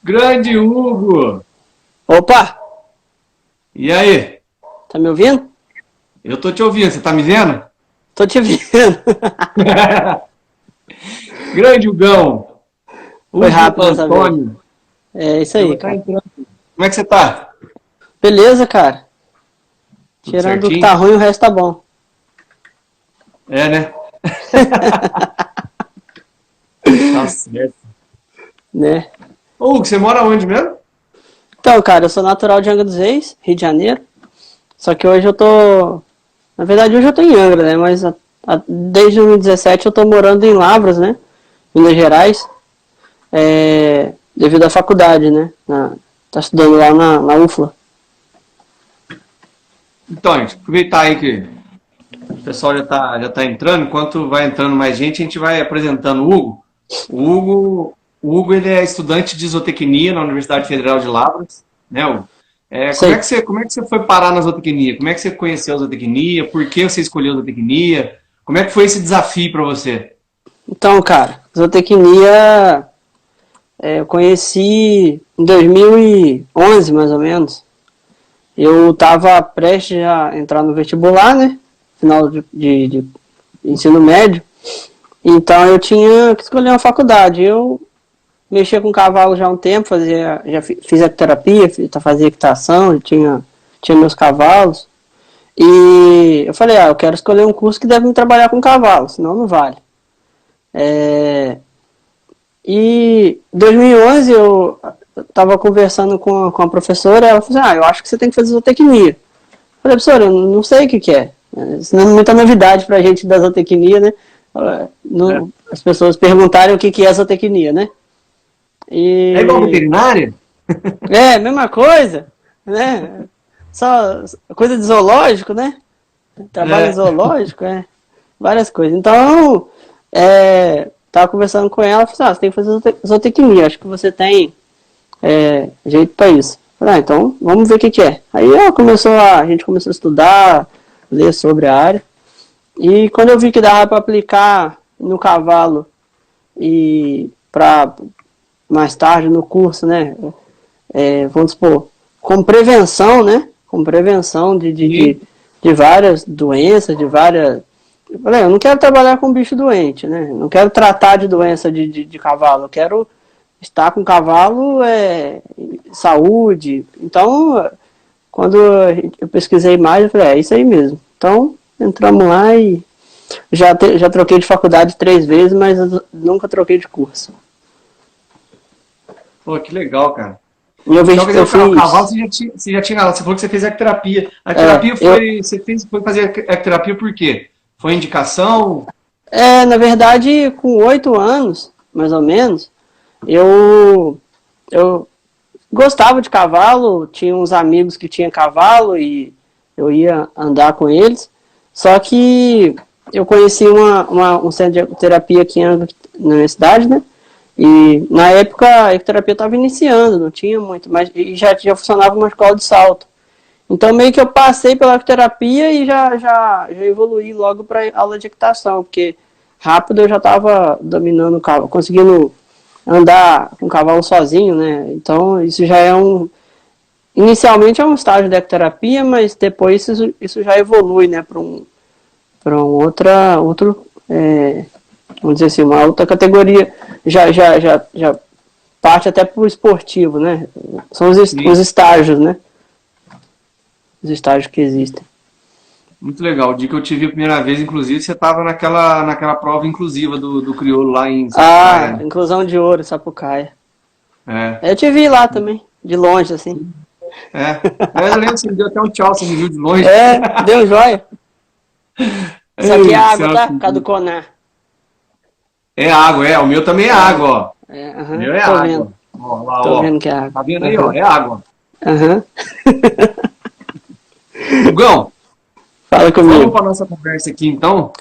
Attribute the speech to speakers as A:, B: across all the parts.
A: Grande Hugo!
B: Opa,
A: E aí?
B: tá me ouvindo?
A: Eu tô te ouvindo, você tá me vendo?
B: Tô te vendo.
A: Grande Hugão!
B: Foi
A: Hugo
B: rápido dessa vez.
A: Antônio.
B: É isso
A: Eu vou
B: aí,
A: estar
B: cara.
A: entrando. Como é que você tá?
B: Beleza, cara.
A: Tudo
B: Tirando o que tá
A: certinho?
B: ruim, o resto tá bom,
A: É, né? Tá certo.
B: né?
A: Ô, Hugo, você mora onde mesmo?
B: Então, cara, eu sou natural de Angra dos Reis, Rio de Janeiro. Só que hoje eu tô. Na verdade, hoje eu tô em Angra, né? Mas desde 2017 eu tô morando em Lavras, né? Minas Gerais. Devido à faculdade, né? Tá estudando lá na UFLA.
A: Então, gente, aproveitar aí que o pessoal já tá entrando. Enquanto vai entrando mais gente, a gente vai apresentando o Hugo. Ele é estudante de zootecnia na Universidade Federal de Lavras, né, Hugo?
B: Sei.
A: Como é que você foi parar na zootecnia? Como é que você conheceu a zootecnia? Por que você escolheu a zootecnia? Como é que foi esse desafio para você?
B: Então, cara, zootecnia eu conheci em 2011, mais ou menos. Eu estava prestes a entrar no vestibular, né? Final de ensino médio. Então eu tinha que escolher uma faculdade. Eu mexia com cavalo já há um tempo, fiz ecoterapia, fazia equitação, tinha meus cavalos. E eu falei, eu quero escolher um curso que deve me trabalhar com cavalo, senão não vale. É, E em 2011 eu estava conversando com a professora, ela falou assim, eu acho que você tem que fazer zootecnia. Eu falei, professora, eu não sei o que que é. Isso não é muita novidade pra gente da zootecnia, né?
A: É,
B: As pessoas perguntarem o que que é zootecnia, né?
A: é igual
B: E
A: veterinária?
B: mesma coisa, né? Só coisa de zoológico, né? Trabalho em
A: É.
B: zoológico, várias coisas. Então, tava conversando com ela, falei, você tem que fazer zootecnia, acho que você tem jeito para isso. Falei, então vamos ver o que que é. Aí a gente começou a estudar, ler sobre a área, e quando eu vi que dava para aplicar no cavalo e para mais tarde no curso, né, vamos supor, com prevenção, né, com prevenção
A: Sim.
B: de várias doenças, de várias. Eu falei, eu não quero trabalhar com bicho doente, né? Não quero tratar de doença de cavalo. Eu quero estar com cavalo saúde. Então, quando eu pesquisei mais, eu falei, é isso aí mesmo. Então, entramos lá e já troquei de faculdade 3 vezes, mas eu nunca troquei de curso.
A: Pô, que legal, cara.
B: E
A: Então, quer dizer,
B: eu
A: o cavalo
B: fiz.
A: você já tinha, você falou que você fez ecterapia. A
B: É,
A: ecterapia
B: eu,
A: foi fazer ecterapia por quê? Foi indicação?
B: na verdade, com 8 anos, mais ou menos, eu gostava de cavalo, tinha uns amigos que tinham cavalo e eu ia andar com eles. Só que eu conheci um centro de terapia aqui na universidade, né? E na época a ecoterapia estava iniciando, não tinha muito, mas e já funcionava uma escola de salto. Então meio que eu passei pela ecoterapia e já evoluí logo para aula de equitação, porque rápido eu já estava dominando o cavalo, conseguindo andar com o cavalo sozinho, né? Então isso já inicialmente é um estágio da ecoterapia, mas depois isso já evolui, né, para outro, vamos dizer assim, uma outra categoria, já parte até para o esportivo, né? São os
A: Sim.
B: estágios, né? Os estágios que existem.
A: Muito legal. O dia que eu te vi a primeira vez, inclusive, você estava naquela prova inclusiva do crioulo lá em Sapucaia,
B: Ah,
A: né?
B: inclusão de ouro, Sapucaia.
A: É.
B: Eu te vi lá também, de longe, assim.
A: É. Eu lembro que você me deu até um tchau, você me viu de longe.
B: Deu joia. Isso aqui é
A: Ei,
B: água,
A: céu,
B: tá? Caduconar.
A: é água, é. O meu também é água, ó. O
B: Aham,
A: meu é
B: tô vendo.
A: água. Ó, lá,
B: Tô
A: ó.
B: vendo que é água.
A: Tá vendo aí, ó?
B: Aham,
A: É água.
B: aham.
A: Hugão,
B: Fala
A: vamos
B: comigo.
A: para nossa conversa aqui, então.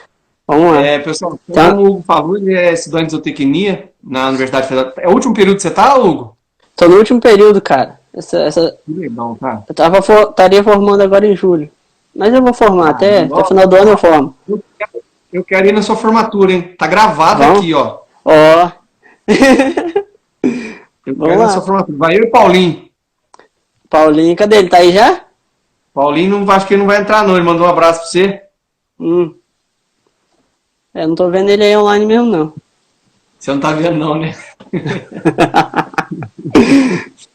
B: Vamos lá.
A: Pessoal,
B: Então,
A: como o Hugo falou, ele é estudante de zootecnia na Universidade Federal. É o último período que você tá, Hugo?
B: tô no último período, cara.
A: Que legal, tá?
B: Estaria formando agora em julho. Mas eu vou formar,
A: Ah,
B: até final do ano eu formo.
A: eu quero ir na sua formatura, hein? Tá gravado
B: Vamos?
A: aqui, ó.
B: Ó.
A: Eu
B: Vamos
A: quero
B: lá.
A: essa formatura. Vai eu e Paulinho.
B: Paulinho, cadê ele? Tá aí já?
A: Paulinho, não, acho que ele não vai entrar, não. Ele mandou um abraço pra você.
B: Hum. Não tô vendo ele aí online mesmo, não.
A: Você não tá vendo, não, né?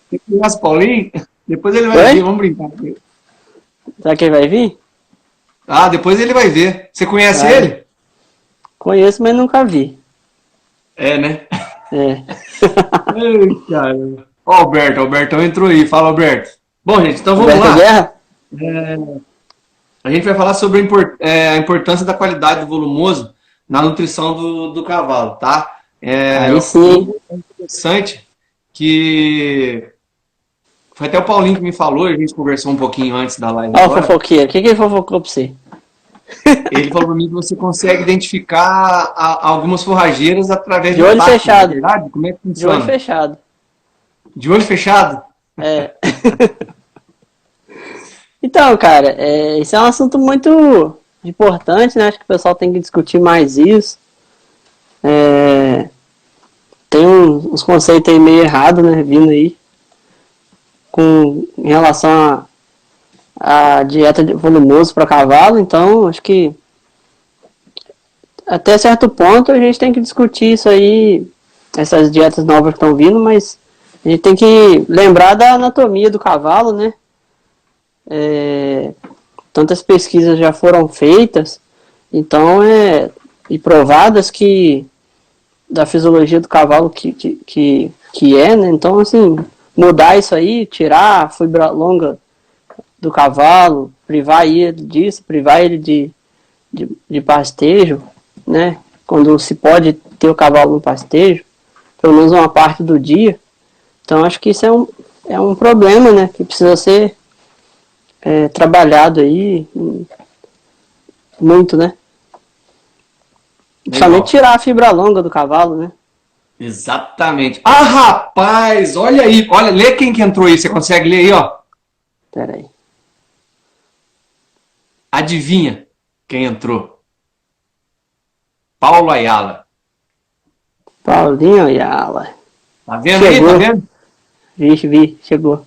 A: Você conhece o Paulinho? Depois ele vai
B: Oi?
A: ver, vamos brincar.
B: Será que ele vai vir?
A: Ah, depois ele vai ver. Você conhece
B: Ah,
A: ele?
B: conheço, mas nunca vi.
A: É, né?
B: É.
A: Ai, cara. Ó, Albertão entrou aí. Fala, Alberto. Bom, gente, então vamos
B: Roberto
A: lá.
B: Guerra?
A: A gente vai falar sobre a importância da qualidade do volumoso na nutrição do cavalo, tá?
B: Aí sim.
A: É interessante que foi até o Paulinho que me falou, a gente conversou um pouquinho antes da live
B: Ó o
A: agora.
B: fofoqueiro. O que ele fofocou pra você?
A: Ele falou para mim que você consegue identificar algumas forrageiras através
B: De
A: do
B: olho
A: tato,
B: fechado.
A: na verdade? Como é que
B: De olho
A: funciona?
B: fechado.
A: De olho fechado?
B: É. Então, cara, esse é um assunto muito importante, né? Acho que o pessoal tem que discutir mais isso. Tem uns conceitos aí meio errados, né? Vindo aí. Em relação à dieta de volumoso para cavalo. Então, acho que até certo ponto a gente tem que discutir isso aí. Essas dietas novas que estão vindo, mas a gente tem que lembrar da anatomia do cavalo, né? Tantas pesquisas já foram feitas, então e provadas que da fisiologia do cavalo que é, né? Então, assim, mudar isso aí, tirar a fibra longa do cavalo, privar ele disso, privar ele de pastejo, né? Quando se pode ter o cavalo no pastejo, pelo menos uma parte do dia. Então, acho que isso é um problema, né? Que precisa ser trabalhado aí muito, né? Principalmente tirar a fibra longa do cavalo, né?
A: Exatamente. Ah, rapaz, olha aí. Olha, lê quem que entrou aí. Você consegue ler aí, ó?
B: Pera aí.
A: Adivinha quem entrou? Paulo Ayala.
B: Paulinho Ayala.
A: Tá vendo
B: Chegou.
A: aí? Tá vendo?
B: Vi, chegou.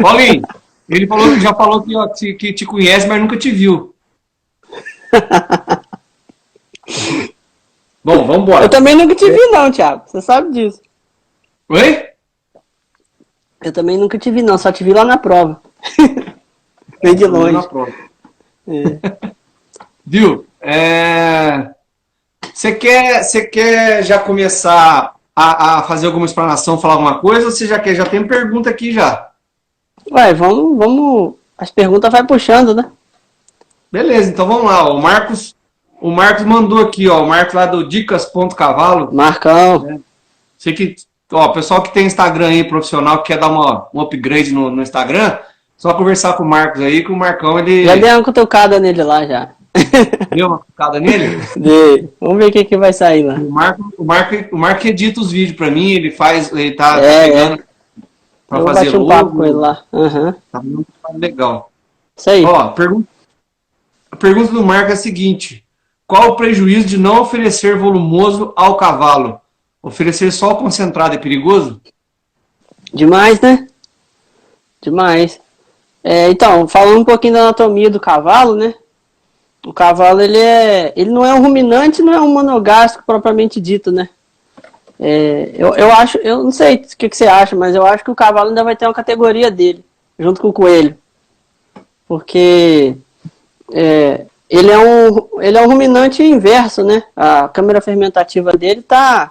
A: Paulinho, ele falou, já falou que, ó, que te conhece, mas nunca te viu. Bom, vamos embora.
B: Eu também nunca te vi não, Thiago. Você sabe disso.
A: Oi?
B: Eu também nunca te vi não, só te vi lá na prova. Bem de longe.
A: Na prova.
B: É.
A: Viu? Você quer já começar a fazer alguma explanação, falar alguma coisa, ou você já quer? Já tem pergunta aqui já.
B: Ué, vamos. As perguntas vai puxando, né?
A: Beleza, então vamos lá. Ó. O Marcos mandou aqui, ó. O Marcos lá do Dicas.cavalo.
B: Marcão.
A: Sei que, ó, o pessoal que tem Instagram aí, profissional, que quer dar um upgrade no Instagram, só conversar com o Marcos aí, que o Marcão, ele
B: Já dei uma cutucada nele lá já.
A: deu uma cutucada nele.
B: Vamos ver o que vai sair lá.
A: O Marco edita os vídeos pra mim, ele tá
B: É,
A: pegando pra
B: Eu
A: fazer
B: bati um papo com ele lá. Uhum.
A: Tá muito legal.
B: Isso aí.
A: Ó, a pergunta do Marco é a seguinte: qual o prejuízo de não oferecer volumoso ao cavalo? Oferecer só o concentrado é perigoso?
B: Demais, né? Demais. Então, falando um pouquinho da anatomia do cavalo, né? O cavalo, ele não é um ruminante, não é um monogástrico propriamente dito, né? Eu não sei o que você acha, mas eu acho que o cavalo ainda vai ter uma categoria dele, junto com o coelho. Porque ele é um ruminante inverso, né? A câmara fermentativa dele tá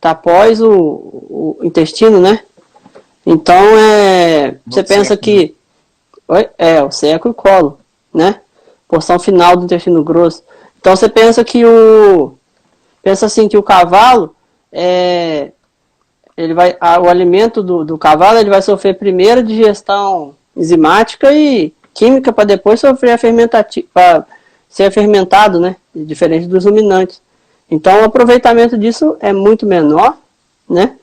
B: após o intestino, né? Então, você pensa que... o seco e o colo, né? Porção final do intestino grosso. Então, você pensa que pensa assim, que o cavalo, o alimento do cavalo, ele vai sofrer primeiro digestão enzimática e química para depois sofrer para ser fermentado, né? Diferente dos ruminantes. Então, o aproveitamento disso é muito menor, né?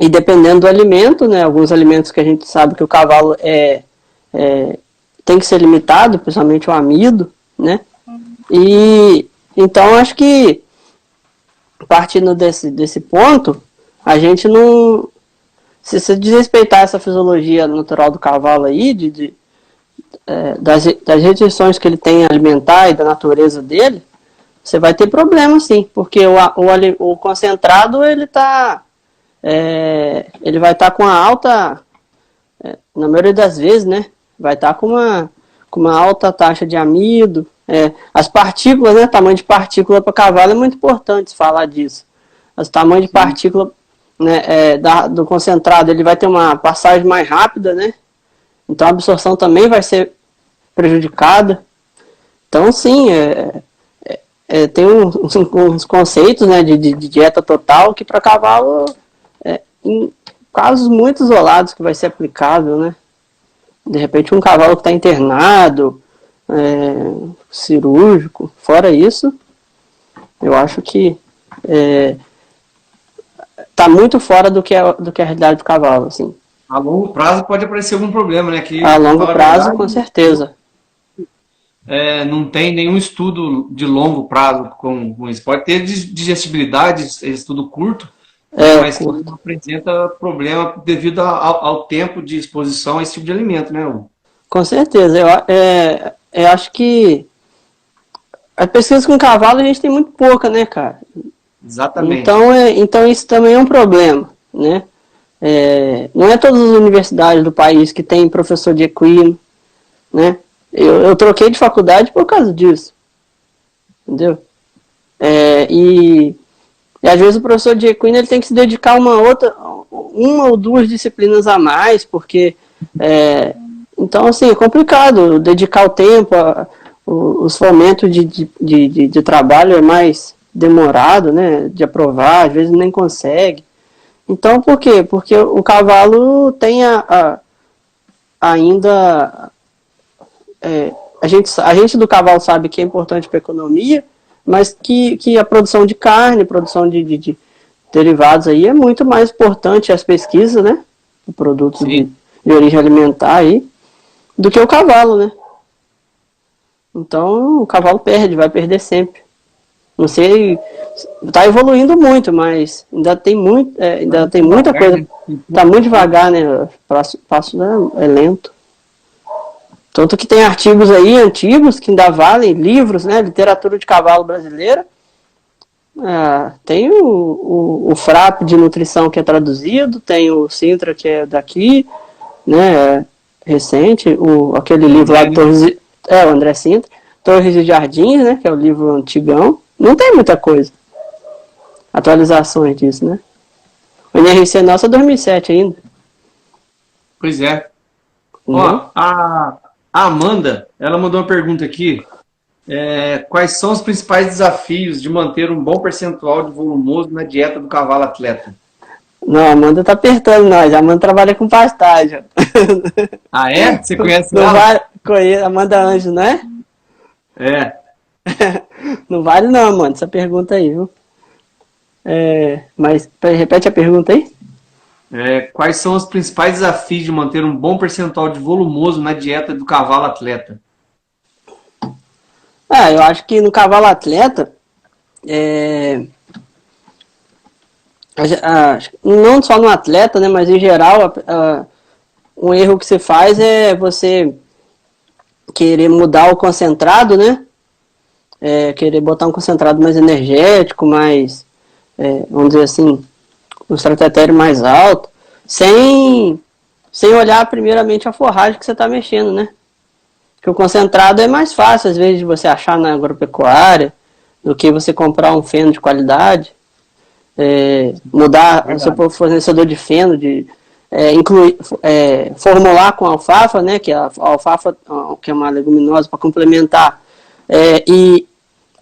B: E dependendo do alimento, né? Alguns alimentos que a gente sabe que o cavalo tem que ser limitado, principalmente o amido, né? E então acho que partindo desse ponto, A gente não... Se você desrespeitar essa fisiologia natural do cavalo aí, das restrições que ele tem alimentar e da natureza dele, você vai ter problema sim, porque o concentrado ele vai estar com a alta, na maioria das vezes, né? Vai estar com uma alta taxa de amido. As partículas, né? Tamanho de partícula para cavalo é muito importante falar disso. Os tamanhos de partícula, né, do concentrado, ele vai ter uma passagem mais rápida, né? Então a absorção também vai ser prejudicada. Então, sim, tem uns conceitos, né, de dieta total que para cavalo, em casos muito isolados que vai ser aplicável, né? De repente um cavalo que está internado, cirúrgico, fora isso, eu acho que está muito fora do que é a realidade do cavalo, assim.
A: A longo prazo pode aparecer algum problema, né? Que,
B: A longo prazo,
A: verdade,
B: com certeza.
A: não tem nenhum estudo de longo prazo com isso. Pode ter digestibilidade, estudo curto, mas
B: Curto.
A: que não apresenta problema devido ao tempo de exposição a esse tipo de alimento, né?
B: Com certeza. Eu acho que a pesquisa com cavalo a gente tem muito pouca, né, cara?
A: Exatamente.
B: Então isso também é um problema, né? Não é todas as universidades do país que tem professor de equino, né? Eu troquei de faculdade por causa disso, entendeu? E às vezes o professor de equino ele tem que se dedicar a uma ou duas disciplinas a mais, porque então assim é complicado dedicar o tempo, os fomentos de trabalho é mais demorado, né? De aprovar, às vezes nem consegue. Então por quê? Porque o cavalo tem ainda a gente do cavalo sabe que é importante para a economia, mas que a produção de carne, produção de derivados aí é muito mais importante, as pesquisas, né? De produtos de origem alimentar aí, do que o cavalo, né? Então o cavalo vai perder sempre. Não sei, está evoluindo muito, mas ainda tem muita coisa. Está muito devagar, né? O passo é lento. Tanto que tem artigos aí antigos que ainda valem, livros, né? Literatura de cavalo brasileira. Tem o FRAP de nutrição que é traduzido, tem o Sintra que é daqui, né? Recente, aquele livro lá do o André Sintra, Torres e Jardins, né? Que é o livro antigão. Não tem muita coisa. Atualizações disso, né? O NRC nosso é 2007 ainda.
A: Pois é. Ó, a Amanda, ela mandou uma pergunta aqui. Quais são os principais desafios de manter um bom percentual de volumoso na dieta do cavalo atleta?
B: Não, a Amanda tá apertando nós. A Amanda trabalha com pastagem.
A: Ah, é? Você conhece
B: não
A: ela?
B: Vale, conheço, Amanda Anjo, né? Não vale não, Amanda, essa pergunta aí, viu? Mas repete a pergunta aí.
A: Quais são os principais desafios de manter um bom percentual de volumoso na dieta do cavalo atleta?
B: Eu acho que no cavalo atleta, não só no atleta, né, mas em geral, um erro que se faz é você querer mudar o concentrado, né? Querer botar um concentrado mais energético, mais, vamos dizer assim, um estratégia mais alto, sem olhar primeiramente a forragem que você está mexendo, né? Porque o concentrado é mais fácil, às vezes, de você achar na agropecuária, do que você comprar um feno de qualidade, mudar o seu fornecedor de feno, incluir, formular com alfafa, né? Que a alfafa que é uma leguminosa para complementar, e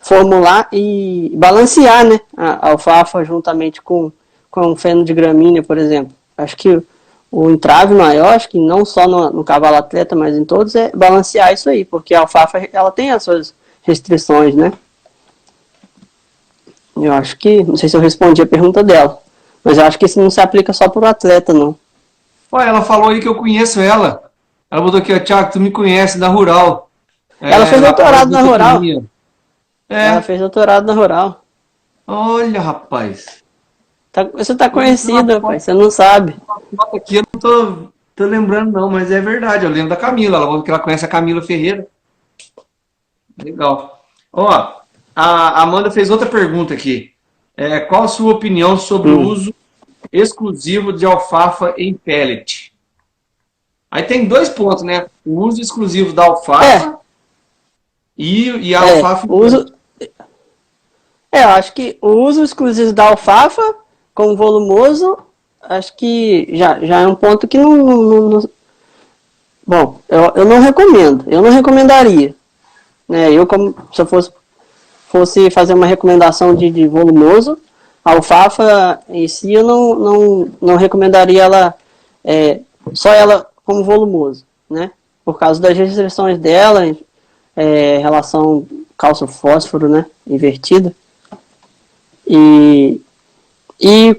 B: formular e balancear, né? A alfafa juntamente com um feno de gramínea, por exemplo. Acho que o entrave maior, acho que não só no cavalo atleta, mas em todos, é balancear isso aí, porque a alfafa ela tem as suas restrições, né? Eu acho que, não sei se eu respondi a pergunta dela, mas eu acho que isso não se aplica só para o atleta, não.
A: Olha, ela falou aí que eu conheço ela. Ela botou aqui, ó, Thiago, tu me conhece, da Rural.
B: Ela fez doutorado na Rural.
A: Ela
B: fez doutorado na Rural.
A: Olha, rapaz.
B: Você tá conhecido, rapaz, você não sabe.
A: Foto aqui eu não tô lembrando não, mas é verdade, eu lembro da Camila, ela falou que ela conhece a Camila Ferreira. Legal. Ó, a Amanda fez outra pergunta aqui. Qual a sua opinião sobre o uso exclusivo de alfafa em pellet? Aí tem 2 pontos, né? O uso exclusivo da alfafa e a alfafa em pellet.
B: Eu acho que o uso exclusivo da alfafa com volumoso, acho que já é um ponto que bom, eu não recomendo, eu não recomendaria. Né? Eu, como se eu fosse fazer uma recomendação de volumoso, a alfafa em si eu não recomendaria ela, só ela como volumoso, né? Por causa das restrições dela, relação cálcio-fósforo, né? Invertida. E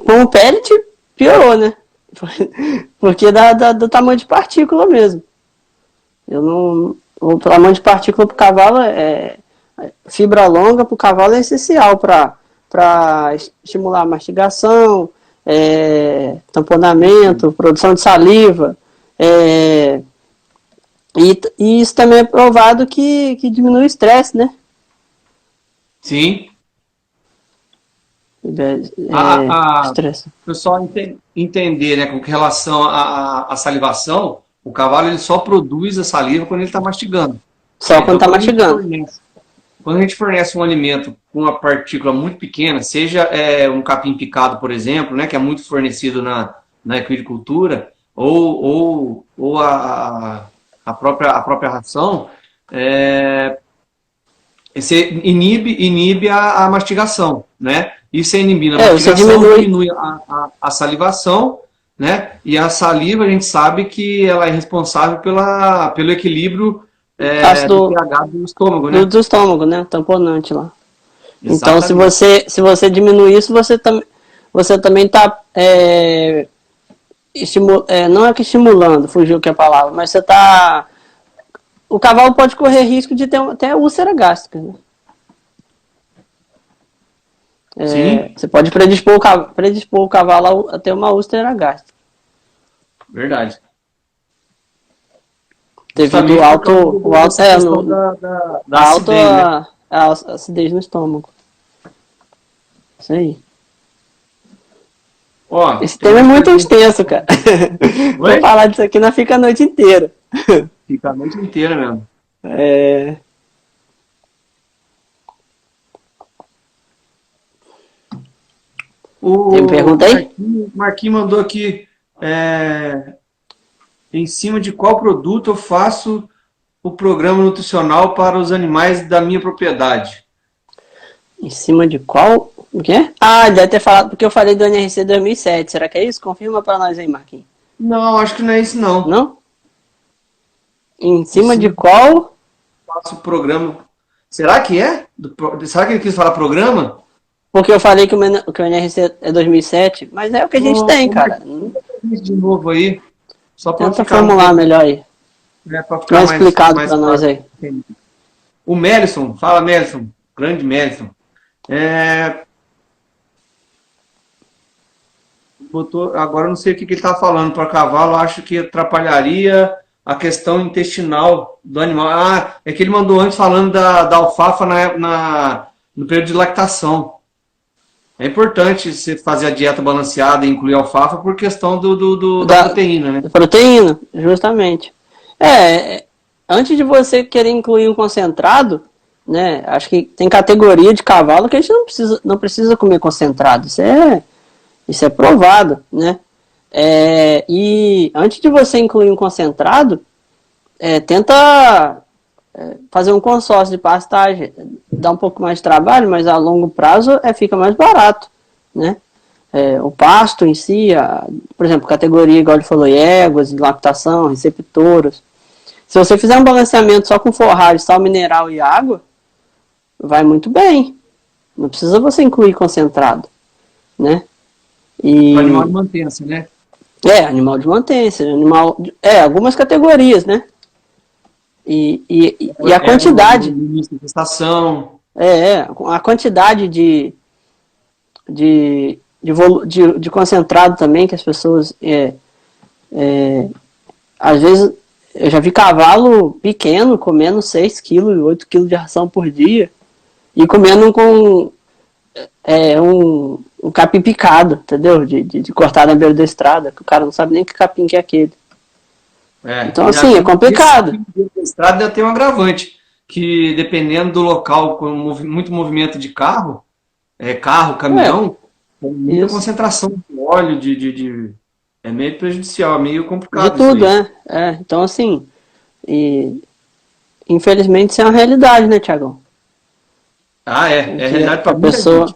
B: com o pellet piorou, né? Porque do tamanho de partícula mesmo. O tamanho de partícula para o cavalo fibra longa para o cavalo é essencial para estimular a mastigação, tamponamento, produção de saliva. E isso também é provado que diminui o estresse, né?
A: Sim.
B: Estresse.
A: O pessoal entender, né, com relação à salivação, o cavalo ele só produz a saliva quando ele está mastigando.
B: Só quando está mastigando.
A: Quando a gente fornece um alimento com uma partícula muito pequena, seja um capim picado, por exemplo, né, que é muito fornecido na equicultura, ou a própria ração, você inibe a mastigação, né? E você inibindo a mastigação, diminui a salivação, né? E a saliva, a gente sabe que ela é responsável pelo equilíbrio do pH do estômago, né?
B: Do estômago, né? Tamponante lá.
A: Exatamente.
B: Então, se você diminuir isso, você também está não é que estimulando, fugiu que a palavra, mas você está... O cavalo pode correr risco de ter até úlcera gástrica, né?
A: Sim.
B: Você pode predispor o cavalo a ter uma úlcera gástrica.
A: Verdade.
B: Devido ao alto
A: acidez, né?
B: a acidez no estômago. Isso aí.
A: Ó,
B: esse tema é muito extenso, cara. Vou falar disso aqui, não fica a noite inteira.
A: Fica a noite inteira mesmo.
B: Tem pergunta aí?
A: Marquinhos mandou aqui, em cima de qual produto eu faço o programa nutricional para os animais da minha propriedade?
B: Em cima de qual? O quê? Deve ter falado, porque eu falei do NRC 2007. Será que é isso? Confirma para nós aí, Marquinhos.
A: Não, acho que não é isso não.
B: Não? Em cima de qual?
A: Faço o programa. Será que é? Será que ele quis falar programa?
B: Porque eu falei que o NRC é 2007, mas é o que a gente tem, cara.
A: De novo aí. Só para
B: tenta formular melhor aí.
A: Para ficar
B: mais explicado para nós aí.
A: O Melison, fala Melison, grande Melison. Agora eu não sei o que ele está falando para cavalo, acho que atrapalharia a questão intestinal do animal. É que ele mandou antes falando da alfafa no período de lactação. É importante você fazer a dieta balanceada e incluir alfafa por questão da proteína, né?
B: Proteína, justamente. Antes de você querer incluir um concentrado, né? Acho que tem categoria de cavalo que a gente não precisa comer concentrado. Isso é provado, né? E antes de você incluir um concentrado, tenta fazer um consórcio de pastagem. Dá um pouco mais de trabalho, mas a longo prazo fica mais barato, né? O pasto em si, por exemplo, categoria, igual ele falou, éguas, lactação, receptoras. Se você fizer um balanceamento só com forragem, sal mineral e água, vai muito bem. Não precisa você incluir concentrado, né?
A: O animal de mantença, né?
B: Animal de mantença, algumas categorias, né? E a quantidade.
A: Estação.
B: A quantidade de de concentrado também, que as pessoas... às vezes, eu já vi cavalo pequeno comendo 6 quilos, 8 quilos de ração por dia. E comendo com um capim picado, entendeu? De cortar na beira da estrada, que o cara não sabe nem que capim que é aquele. Então, assim, é complicado.
A: A estrada ainda tem um agravante, que dependendo do local com muito movimento de carro, caminhão, tem muita concentração de óleo, é meio prejudicial, é meio complicado.
B: De tudo, Então, assim, infelizmente isso é uma realidade, né, Tiagão?
A: É realidade para muita gente.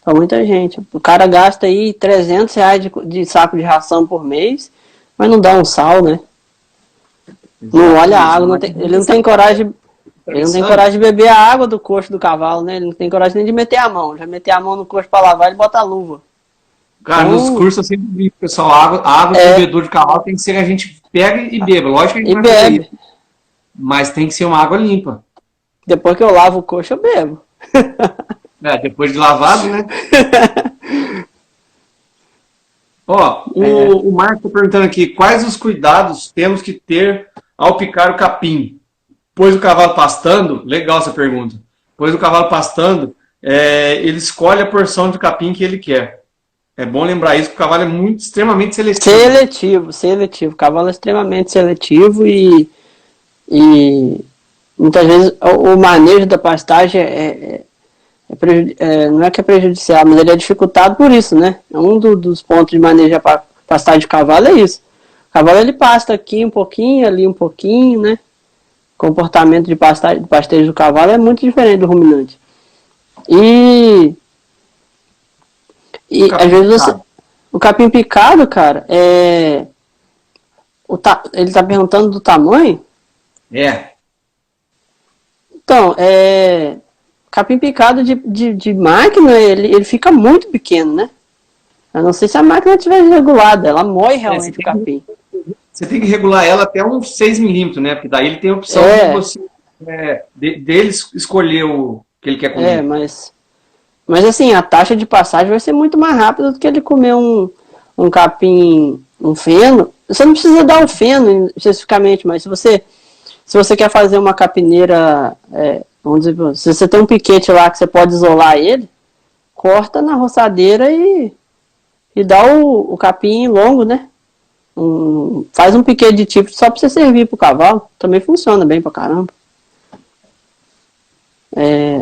B: Para muita gente. O cara gasta aí R$300 de saco de ração por mês, mas não dá um sal, né? Exato, não olha a água, ele não tem coragem. Ele não tem coragem de beber a água do coxo do cavalo, né? Ele não tem coragem nem de meter a mão. Já meter a mão no coxo para lavar, ele bota a luva.
A: Cara, nos cursos eu sempre digo, pessoal, a água do bebedor de cavalo tem que ser que a gente pega e beba. Lógico que a gente vai fazer isso. Mas tem que ser uma água limpa.
B: Depois que eu lavo o coxo, eu bebo.
A: Depois de lavado, né? O Marco está perguntando aqui, quais os cuidados temos que ter ao picar o capim? Pois o cavalo pastando, legal essa pergunta, pois o cavalo pastando, ele escolhe a porção de capim que ele quer. É bom lembrar isso, porque o cavalo é extremamente seletivo. Seletivo. O cavalo é extremamente seletivo e muitas vezes o manejo da pastagem não é que é prejudicial, mas ele é dificultado por isso, né? Um dos pontos de manejo da pastagem de cavalo é isso. O cavalo ele pasta aqui um pouquinho, ali um pouquinho, né? O comportamento de pastejo do cavalo é muito diferente do ruminante. E às vezes o capim picado, cara, ele tá perguntando do tamanho? Então, capim picado de máquina, ele fica muito pequeno, né? Eu não sei se a máquina estiver regulada, ela moe realmente o capim. Você tem que regular ela até uns 6 milímetros, né? Porque daí ele tem a opção de você dele escolher o que ele quer comer.
B: Mas assim, a taxa de passagem vai ser muito mais rápida do que ele comer um capim, um feno. Você não precisa dar o feno especificamente, mas se você quer fazer uma capineira, vamos dizer, se você tem um piquete lá que você pode isolar ele, corta na roçadeira e dá o capim longo, né? Faz um piquete de tipo só para você servir pro cavalo. Também funciona bem pra caramba.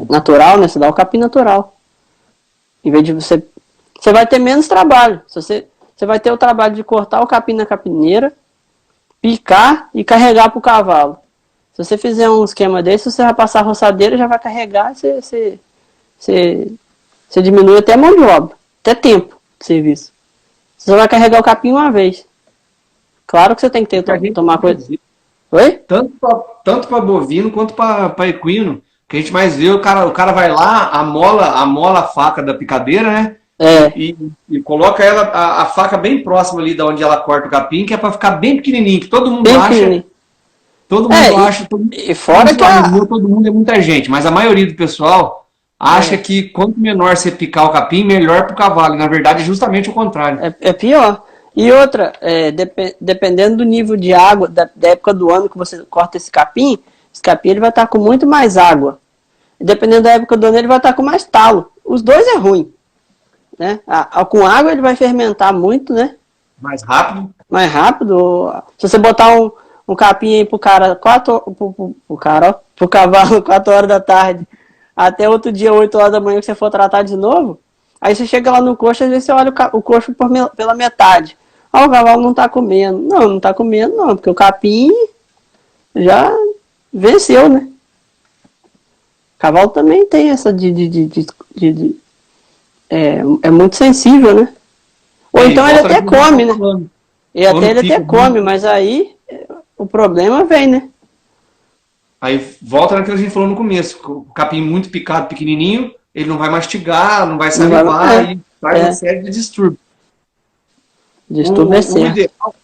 B: Natural, né? Você dá o capim natural. Em vez de você vai ter menos trabalho. Você vai ter o trabalho de cortar o capim na capineira, picar e carregar pro cavalo. Se você fizer um esquema desse, você vai passar a roçadeira, já vai carregar, você diminui até a mão de obra, até tempo de serviço. Você só vai carregar o capim uma vez. Claro que você tem que tomar coisa. Oi?
A: Tanto para bovino quanto para equino. Que a gente mais vê, o cara vai lá, amola a faca da picadeira, né? E coloca a faca bem próxima ali da onde ela corta o capim, que é para ficar bem pequenininho, que todo mundo acha. Pequenininho. Todo mundo acha.
B: E fora que
A: todo mundo é muita gente, mas a maioria do pessoal acha que quanto menor você picar o capim, melhor para o cavalo. E, na verdade, é justamente o contrário.
B: É pior. E outra, dependendo do nível de água, da época do ano que você corta esse capim ele vai estar com muito mais água. Dependendo da época do ano, ele vai estar com mais talo. Os dois é ruim. Né? Com água ele vai fermentar muito, né?
A: Mais rápido.
B: Mais rápido. Se você botar um capim aí pro cavalo 4 horas da tarde, até outro dia, 8 horas da manhã, que você for tratar de novo, aí você chega lá no coxo, às vezes você olha o coxo pela metade. O cavalo não tá comendo. Não tá comendo não, porque o capim já venceu, né? O cavalo também tem essa é muito sensível, né? Ou então ele até come, né? Ele até come, mas aí o problema vem, né?
A: Aí volta naquilo que a gente falou no começo. O capim muito picado, pequenininho, ele não vai mastigar, não vai salivar, e faz uma série de distúrbios.
B: Distúrbio é certo.
A: O ideal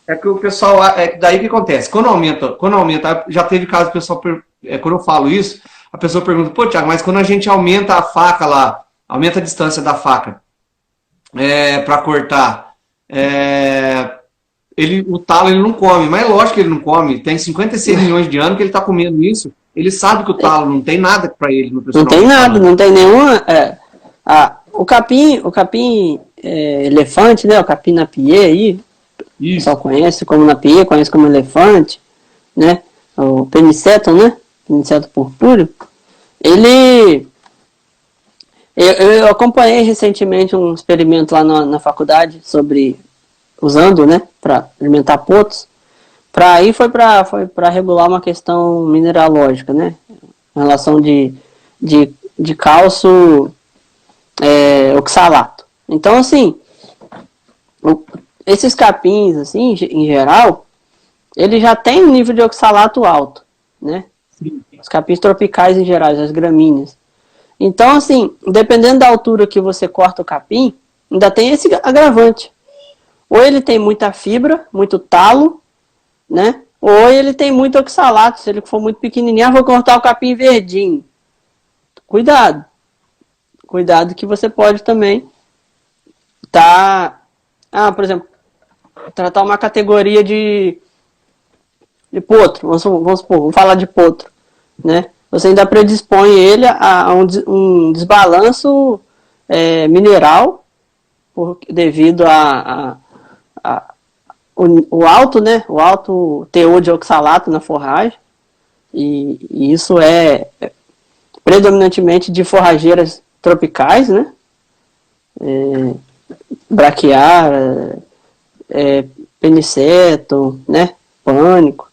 A: é que o pessoal... daí o que acontece? Quando aumenta, já teve caso, o pessoal... quando eu falo isso, a pessoa pergunta, pô, Thiago, mas quando a gente aumenta a faca lá, aumenta a distância da faca, para cortar. O talo ele não come, mas é lógico que ele não come. Tem 56 milhões de anos que ele está comendo isso. Ele sabe que o talo não tem nada para ele.
B: Não tem nada, não tem nenhuma... o capim elefante, né? O capim napier aí, só conhece como napier, conhece como elefante, né? O peniceto, né? Peniceto purpúreo. Eu acompanhei recentemente um experimento lá na faculdade sobre usando, né, para alimentar potros. Aí foi para regular uma questão mineralógica, né, em relação de cálcio oxalato. Então, assim, esses capins, assim, em geral, ele já tem um nível de oxalato alto, né? Os capins tropicais em geral, as gramíneas. Então, assim, dependendo da altura que você corta o capim, ainda tem esse agravante. Ou ele tem muita fibra, muito talo, né? Ou ele tem muito oxalato. Se ele for muito pequenininho, vou cortar o capim verdinho. Cuidado. Cuidado que você pode também por exemplo, tratar uma categoria de potro. Vamos supor, vamos falar de potro, né? Você ainda predispõe ele a um desbalanço mineral devido o alto, né? O alto teor de oxalato na forragem. E isso é predominantemente de forrageiras tropicais, né? Braquiária, peniceto, né? Pânico.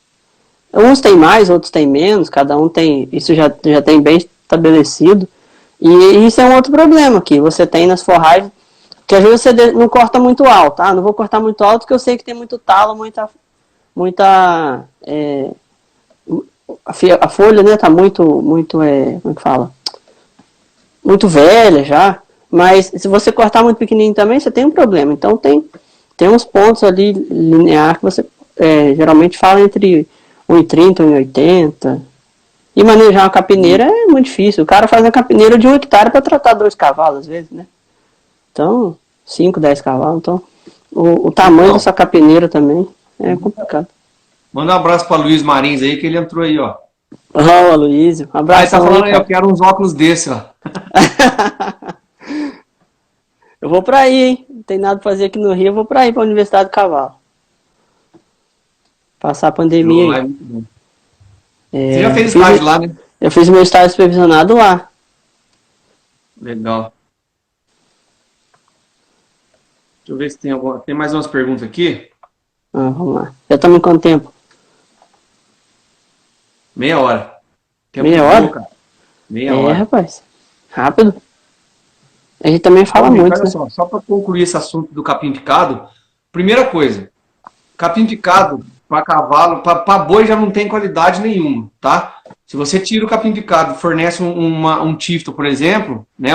B: Uns tem mais, outros tem menos, cada um tem, isso já tem bem estabelecido. E isso é um outro problema que você tem nas forragens, que às vezes você não corta muito alto, não vou cortar muito alto porque eu sei que tem muito talo, a folha, né, tá muito, como é que fala? Muito velha já, mas se você cortar muito pequenininho também, você tem um problema. Então tem uns pontos ali linear que você geralmente fala entre 1,30 e 1,80. E manejar uma capineira é muito difícil. O cara faz uma capineira de 1 hectare para tratar 2 cavalos, às vezes, né? Então, 5, 10 cavalos. Então, o tamanho dessa capineira também é complicado.
A: Manda um abraço para Luiz Marins aí, que ele entrou aí, ó.
B: Aloysio. Um abraço.
A: Aí tá falando aí, eu quero uns óculos desse, ó.
B: Eu vou pra aí, hein? Não tem nada pra fazer aqui no Rio, eu vou pra aí, pra Universidade do Cavalo. Passar a pandemia aí.
A: Você já fez estágio lá, né?
B: Eu fiz meu estágio supervisionado lá.
A: Legal. Deixa eu ver se tem mais umas perguntas aqui.
B: Vamos lá. Já estamos em quanto tempo?
A: Meia hora.
B: Meia hora?
A: Cara. Meia hora.
B: Rapaz. Rápido. A gente também fala muito,
A: olha
B: né?
A: Só para concluir esse assunto do capim picado, primeira coisa, capim picado para cavalo, para boi já não tem qualidade nenhuma, tá? Se você tira o capim picado e fornece um tifto, por exemplo, né,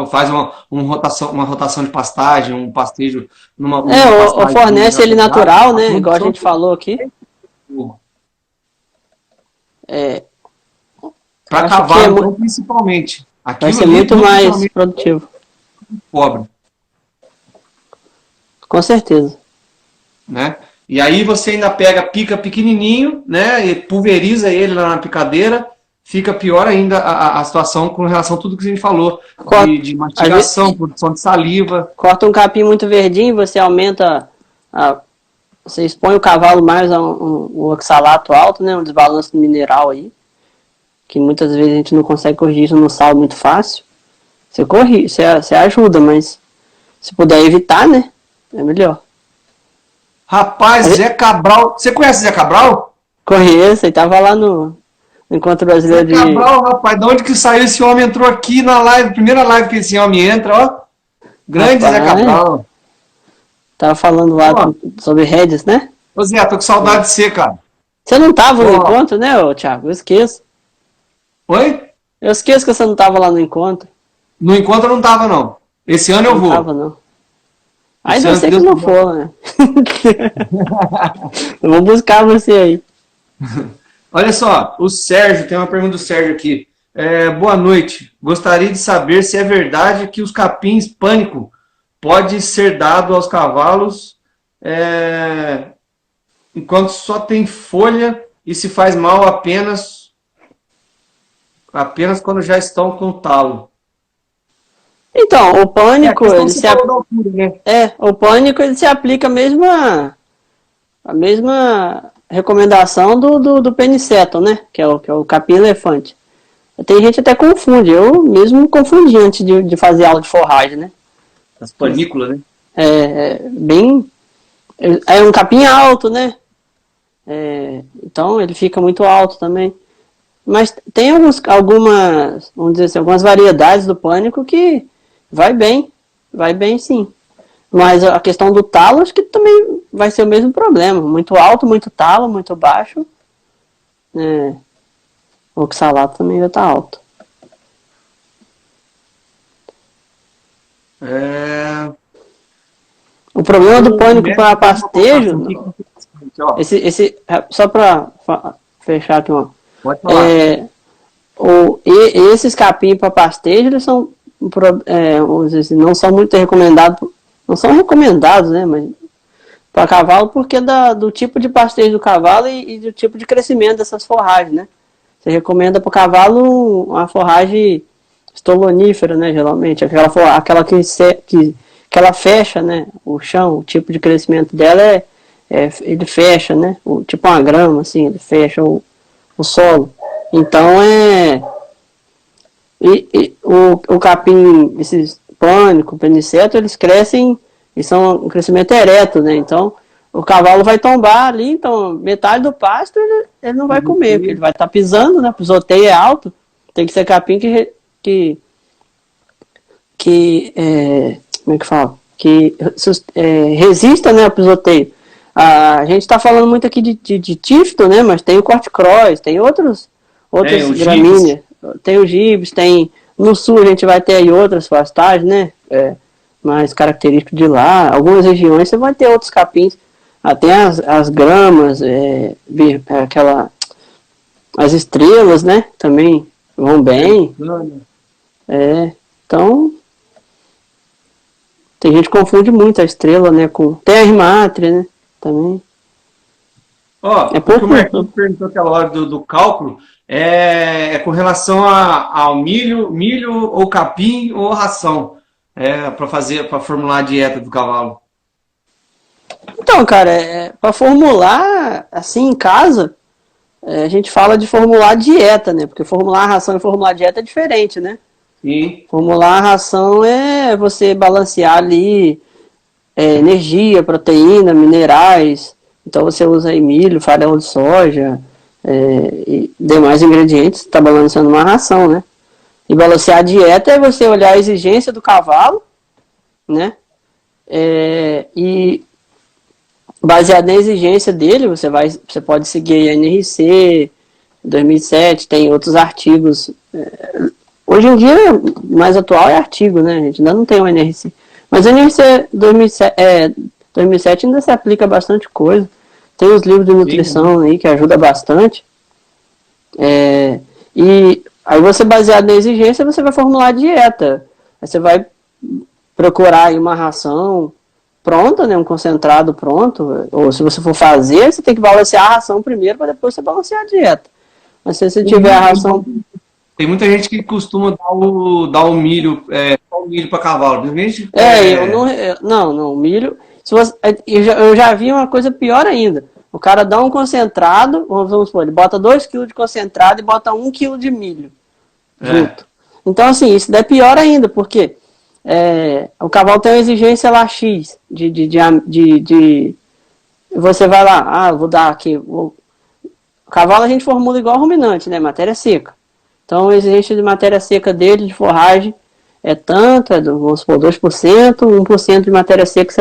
A: faz uma rotação de pastagem, um pastejo
B: ou fornece ele natural, né? Igual a gente falou aqui.
A: Para cavalo, então, principalmente.
B: Vai ser muito mais produtivo.
A: Pobre.
B: Com certeza.
A: Né? E aí você ainda pica pequenininho, né? E pulveriza ele lá na picadeira, fica pior ainda a situação com relação a tudo que a gente falou. De mastigação, produção de saliva.
B: Corta um capim muito verdinho, você aumenta, você expõe o cavalo mais a um oxalato alto, né? Um desbalanço mineral aí. Que muitas vezes a gente não consegue corrigir isso no sal muito fácil. Você corrige, você ajuda, mas se puder evitar, né? É melhor.
A: Rapaz, Zé Cabral. Você conhece Zé Cabral?
B: Conheço, ele tava lá no Encontro Brasileiro
A: Zé Cabral, rapaz, de onde que saiu esse homem? Entrou aqui na live, primeira live que esse homem entra, ó. Grande Zé Cabral.
B: Tava falando lá sobre redes, né?
A: Ô Zé, tô com saudade de você, cara.
B: Você não tava no encontro, né, Thiago? Eu esqueço.
A: Oi?
B: Eu esqueço que você não tava lá no encontro.
A: No encontro eu não tava, não. Esse ano eu vou.
B: Não tava, não. Aí você que não for, né? Eu vou buscar você aí.
A: Olha só, o Sérgio, tem uma pergunta do Sérgio aqui. Boa noite. Gostaria de saber se é verdade que os capins pânico pode ser dado aos cavalos enquanto só tem folha e se faz mal apenas quando já estão com talo.
B: Então, o pânico,
A: né?
B: o pânico ele se aplica a mesma recomendação do peniceto, né? Que é o capim-elefante. Tem gente até confunde, eu mesmo confundi antes de fazer aula de forragem, né?
A: As panículas, né?
B: É um capim alto, né? Então ele fica muito alto também. Mas tem algumas, vamos dizer assim, algumas variedades do pânico que vai bem sim. Mas a questão do talo, acho que também vai ser o mesmo problema. Muito alto, muito talo, muito baixo. O oxalato também vai estar alto. O problema do pânico para pastejo, só para fechar aqui,
A: pode falar.
B: Esses capim para pastejo, eles são, vamos dizer assim, não são muito recomendados, não são recomendados, né, mas para cavalo, porque do tipo de pastejo do cavalo e do tipo de crescimento dessas forragens, né. Você recomenda para o cavalo uma forragem estolonífera, né, geralmente, aquela que ela fecha, né, o chão, o tipo de crescimento dela ele fecha, né, tipo uma grama, assim, ele fecha o solo. Então o capim, esses pânico, peniceto, eles crescem e são um crescimento ereto, né, então o cavalo vai tombar ali, então metade do pasto ele não vai comer, porque ele vai estar pisando, né, o pisoteio é alto, tem que ser capim que como é que fala? Que resista, né, ao pisoteio. A gente está falando muito aqui de tífito, né, mas tem o corticróis, tem outras gramíneas, tem o gibes, no sul a gente vai ter aí outras pastagens, né, mais características de lá. Algumas regiões você vai ter outros capins, até as gramas, as estrelas, né, também vão bem. Então tem gente que confunde muito a estrela, né, com terrimátria, né, também.
A: O que o Marquinhos perguntou aquela hora do cálculo é com relação ao milho ou capim ou ração, para formular a dieta do cavalo.
B: Então, cara, para formular assim em casa, a gente fala de formular dieta, né, porque formular ração e formular dieta é diferente, né.
A: Sim.
B: Formular a ração é você balancear ali energia, proteína, minerais. Então você usa aí milho, farelo de soja e demais ingredientes, está balanceando uma ração, né? E balancear a dieta é você olhar a exigência do cavalo, né? E baseado na exigência dele, você pode seguir a NRC 2007, tem outros artigos. Hoje em dia, mais atual é artigo, né? A gente ainda não tem o NRC. Mas o NRC 2007 ainda se aplica bastante coisa. Tem os livros de nutrição aí que ajuda bastante. E aí você, baseado na exigência, você vai formular a dieta. Aí você vai procurar aí uma ração pronta, né? Um concentrado pronto. Ou se você for fazer, você tem que balancear a ração primeiro para depois você balancear a dieta. Mas se você tiver a ração...
A: Tem muita gente que costuma dar o milho para cavalo.
B: Não, milho. Eu já vi uma coisa pior ainda. O cara dá um concentrado, vamos supor, ele bota 2 kg de concentrado e bota 1 kg de milho junto. Então, assim, isso é pior ainda, porque o cavalo tem uma exigência lá X você vai lá, vou dar aqui. O cavalo a gente formula igual ruminante, né? Matéria seca. Então, a exigência de matéria seca dele, de forragem, é tanto, vamos supor, 2%, 1% de matéria seca,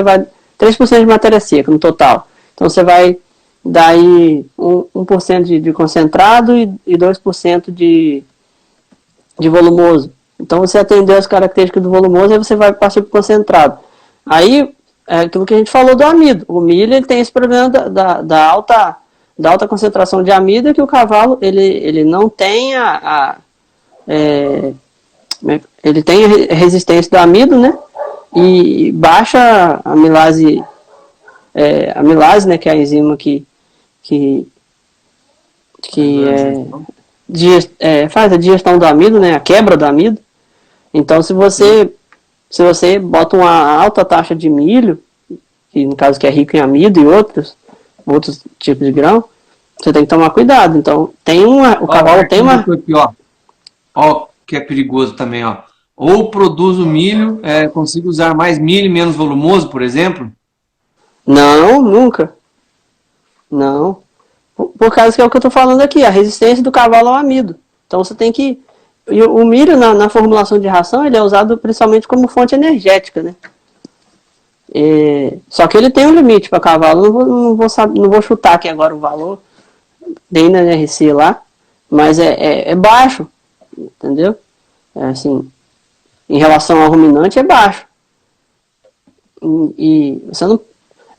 B: 3% de matéria seca no total. Então, você vai dar aí 1% de concentrado e 2% de volumoso. Então, você atendeu as características do volumoso, aí você vai partir para o concentrado. Aí, é aquilo que a gente falou do amido. O milho, ele tem esse problema da alta concentração de amido, que o cavalo ele não tem ele tem a resistência do amido, né? e baixa a amilase, né, que é a enzima que faz a digestão do amido, né, a quebra do amido. Então, se você bota uma alta taxa de milho, que no caso que é rico em amido e outros tipos de grão, você tem que tomar cuidado. Então, o cavalo tem uma...
A: Aqui, ó, que é perigoso também, ó. Ou produz o milho, consigo usar mais milho e menos volumoso, por exemplo?
B: Não, nunca. Não. Por causa que é o que eu estou falando aqui, a resistência do cavalo ao amido. Então você tem que... E o milho, na formulação de ração, ele é usado principalmente como fonte energética, né? Só que ele tem um limite para cavalo. Não vou chutar aqui agora o valor, tem na NRC lá, mas é baixo, entendeu? Assim, em relação ao ruminante é baixo. E você não...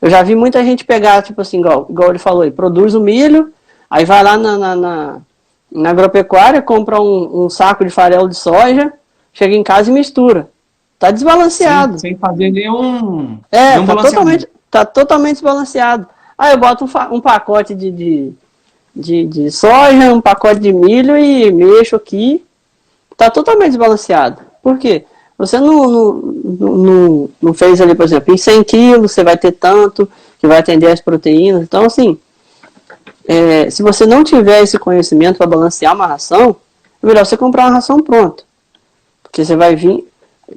B: Eu já vi muita gente pegar, tipo assim, igual ele falou aí, produz o milho, aí vai lá na agropecuária, compra um saco de farelo de soja, chega em casa e mistura. Tá desbalanceado.
A: Sem fazer nenhum
B: tá totalmente desbalanceado. Aí eu boto um pacote de soja, um pacote de milho e mexo aqui. Tá totalmente desbalanceado. Por quê? Você não fez ali, por exemplo, em 100 quilos você vai ter tanto, que vai atender as proteínas. Então, assim, se você não tiver esse conhecimento para balancear uma ração, é melhor você comprar uma ração pronta. Porque você vai vir,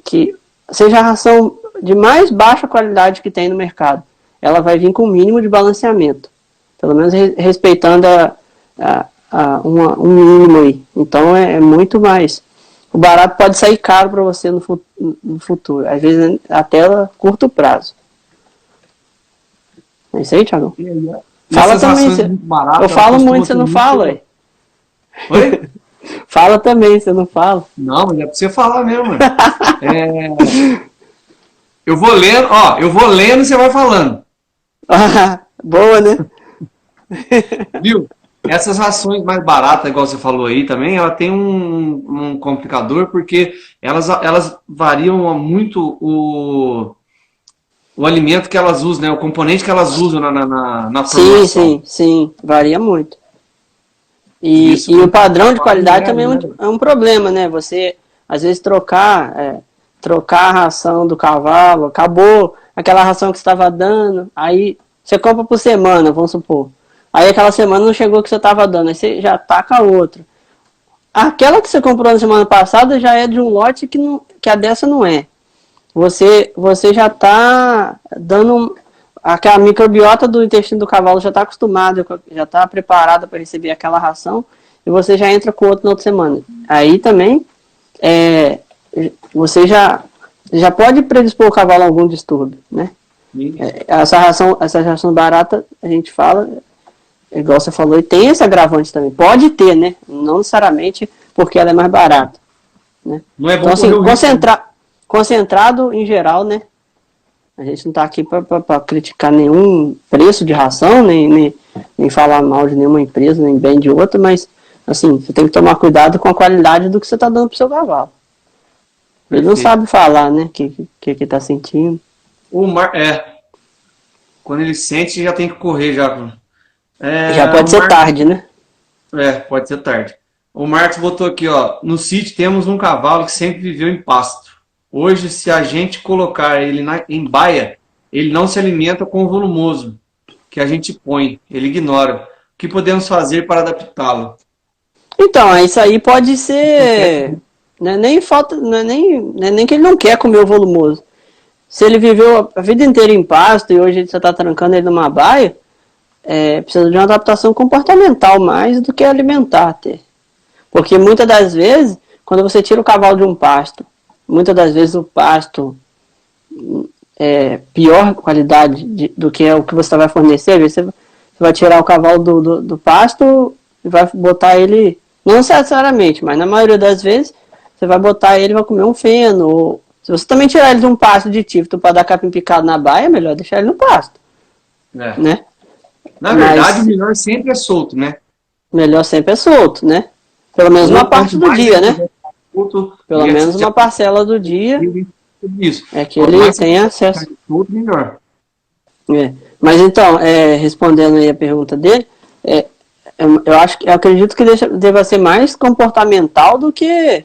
B: que seja a ração de mais baixa qualidade que tem no mercado, ela vai vir com o mínimo de balanceamento. Pelo menos respeitando um mínimo aí. Então, é muito mais... O barato pode sair caro para você no futuro. Às vezes até a curto prazo. É isso aí, Thiago? Fala também. Eu falo muito, você não fala.
A: Oi?
B: Fala também, você não fala.
A: Não, mas é para você falar mesmo. Eu vou lendo e você vai falando.
B: Boa, né?
A: Viu? Essas rações mais baratas, igual você falou aí também, ela tem um complicador, porque elas variam muito o alimento que elas usam, né? O componente que elas usam na formulação.
B: Sim, varia muito. E o padrão de qualidade também é um problema, né? Você, às vezes, trocar a ração do cavalo, acabou aquela ração que você estava dando, aí você compra por semana, vamos supor. Aí aquela semana não chegou o que você estava dando, aí você já taca outra. Aquela que você comprou na semana passada já é de um lote que a dessa não é. Você já está dando... A microbiota do intestino do cavalo já está acostumada, já está preparada para receber aquela ração, e você já entra com outra na outra semana. Aí também, você já pode predispor o cavalo a algum distúrbio, né? Essa ração barata, a gente fala... Igual você falou, e tem esse agravante também. Pode ter, né? Não necessariamente porque ela é mais barata. Né?
A: Não é bom,
B: então, assim, concentrado em geral, né? A gente não está aqui para criticar nenhum preço de ração, nem falar mal de nenhuma empresa, nem bem de outra, mas, assim, você tem que tomar cuidado com a qualidade do que você está dando pro seu cavalo. Ele não sabe falar, né? O que está sentindo.
A: Quando ele sente, já tem que correr já.
B: Já pode ser tarde, né?
A: Pode ser tarde. O Marcos botou aqui, ó. No sítio temos um cavalo que sempre viveu em pasto. Hoje, se a gente colocar ele em baia, ele não se alimenta com o volumoso que a gente põe. Ele ignora. O que podemos fazer para adaptá-lo?
B: Então, isso aí pode ser... Não é nem que ele não quer comer o volumoso. Se ele viveu a vida inteira em pasto e hoje você está trancando ele numa baia, precisa de uma adaptação comportamental mais do que alimentar até. Porque muitas das vezes, quando você tira o cavalo de um pasto, muitas das vezes o pasto é pior qualidade do que é o que você vai fornecer. Às vezes você vai tirar o cavalo do pasto e vai botar ele, não necessariamente, mas na maioria das vezes, você vai botar ele e vai comer um feno. Ou, se você também tirar ele de um pasto de tífito para dar capim picado na baia, é melhor deixar ele no pasto. Né?
A: Na verdade, o melhor sempre é solto, né?
B: Melhor sempre é solto, né? Pelo menos uma parte do dia, né? Pelo menos uma parcela do dia.
A: isso.
B: É que ele tem acesso.
A: Tudo melhor.
B: Mas então, respondendo aí a pergunta dele, eu acredito que deva ser mais comportamental do que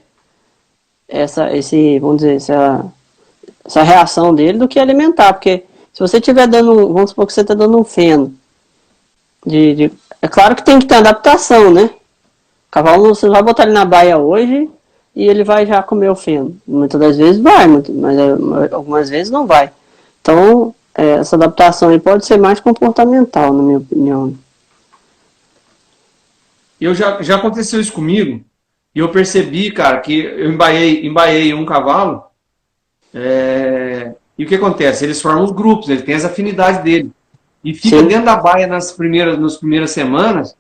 B: vamos dizer, essa reação dele do que alimentar, porque se você estiver dando, vamos supor que você está dando um feno, é claro que tem que ter adaptação, né? O cavalo você não vai botar ele na baia hoje e ele vai já comer o feno. Muitas das vezes vai, mas algumas vezes não vai. Então, essa adaptação aí pode ser mais comportamental, na minha opinião.
A: Já aconteceu isso comigo e eu percebi, cara, que eu embaiei um cavalo e o que acontece? Eles formam os grupos, eles têm as afinidades dele. E fica Sim. dentro da baia nas primeiras semanas,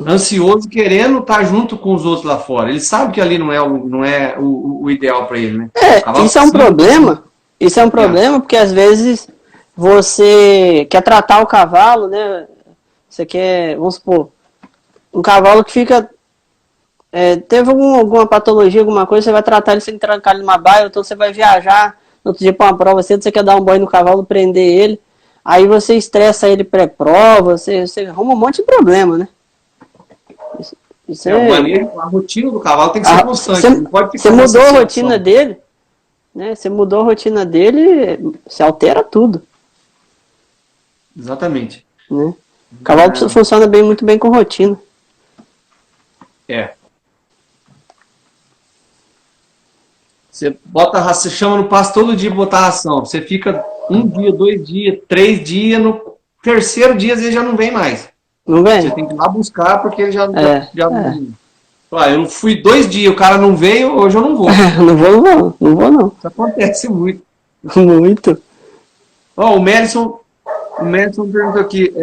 A: ansioso, querendo estar junto com os outros lá fora. Ele sabe que ali não é o ideal para ele, né?
B: Isso é um problema. Isso é um problema porque às vezes você quer tratar o cavalo, né? Você quer, vamos supor, um cavalo que fica teve alguma patologia, alguma coisa, você vai tratar ele sem trancar ele numa baia, então você vai viajar no outro dia para uma prova cedo, você quer dar um banho no cavalo, prender ele, aí você estressa ele pré-prova, você arruma um monte de problema, né? Isso
A: a rotina do cavalo tem que ser constante.
B: Você mudou a rotina dele, né? Você mudou a rotina dele, você altera tudo.
A: Exatamente.
B: Né? O cavalo funciona muito bem com rotina.
A: Você chama no pasto todo dia para botar ração. Você fica 1 dia, 2 dias, 3 dias, no terceiro dia às vezes já não vem mais.
B: Não vem?
A: Você tem que ir lá buscar porque ele já não vem. Eu fui 2 dias, o cara não veio, hoje eu não vou.
B: Não vou não.
A: Isso acontece muito.
B: Muito.
A: O Madison perguntou aqui.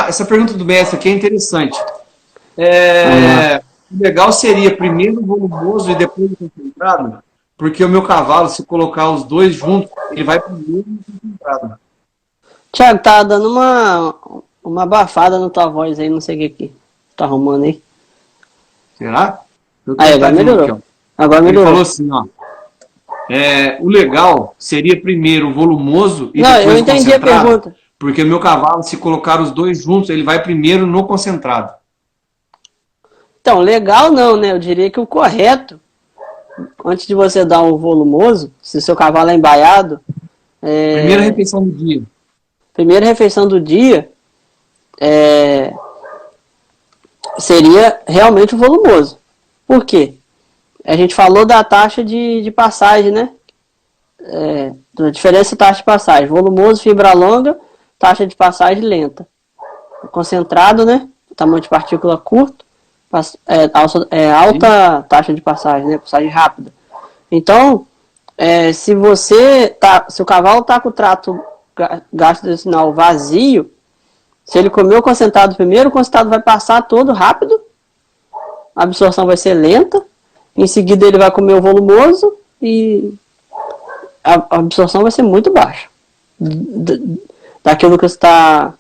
A: Essa pergunta do mestre aqui é interessante. O legal seria primeiro o volumoso e depois o concentrado? Porque o meu cavalo, se colocar os dois juntos, ele vai primeiro no concentrado.
B: Thiago, tá dando uma abafada na tua voz aí, não sei o que tá arrumando aí.
A: Será?
B: Agora melhorou.
A: Aqui, agora melhorou. Ele falou assim, o legal seria primeiro o volumoso e depois o concentrado. Não, eu entendi a pergunta. Porque o meu cavalo, se colocar os dois juntos, ele vai primeiro no concentrado.
B: Então, legal não, né? Eu diria que o correto, antes de você dar um volumoso, se seu cavalo é embaiado...
A: Primeira refeição do dia.
B: Primeira refeição do dia seria realmente o volumoso. Por quê? A gente falou da taxa de passagem, né? Da diferença de taxa de passagem. Volumoso, fibra longa, taxa de passagem lenta. Concentrado, né? Tamanho de partícula curto, alta taxa de passagem, né? Passagem rápida. Então, se o cavalo está com o trato gastrointestinal vazio, se ele comer o concentrado primeiro, o concentrado vai passar todo rápido, a absorção vai ser lenta, em seguida ele vai comer o volumoso e a absorção vai ser muito baixa daquilo que você está...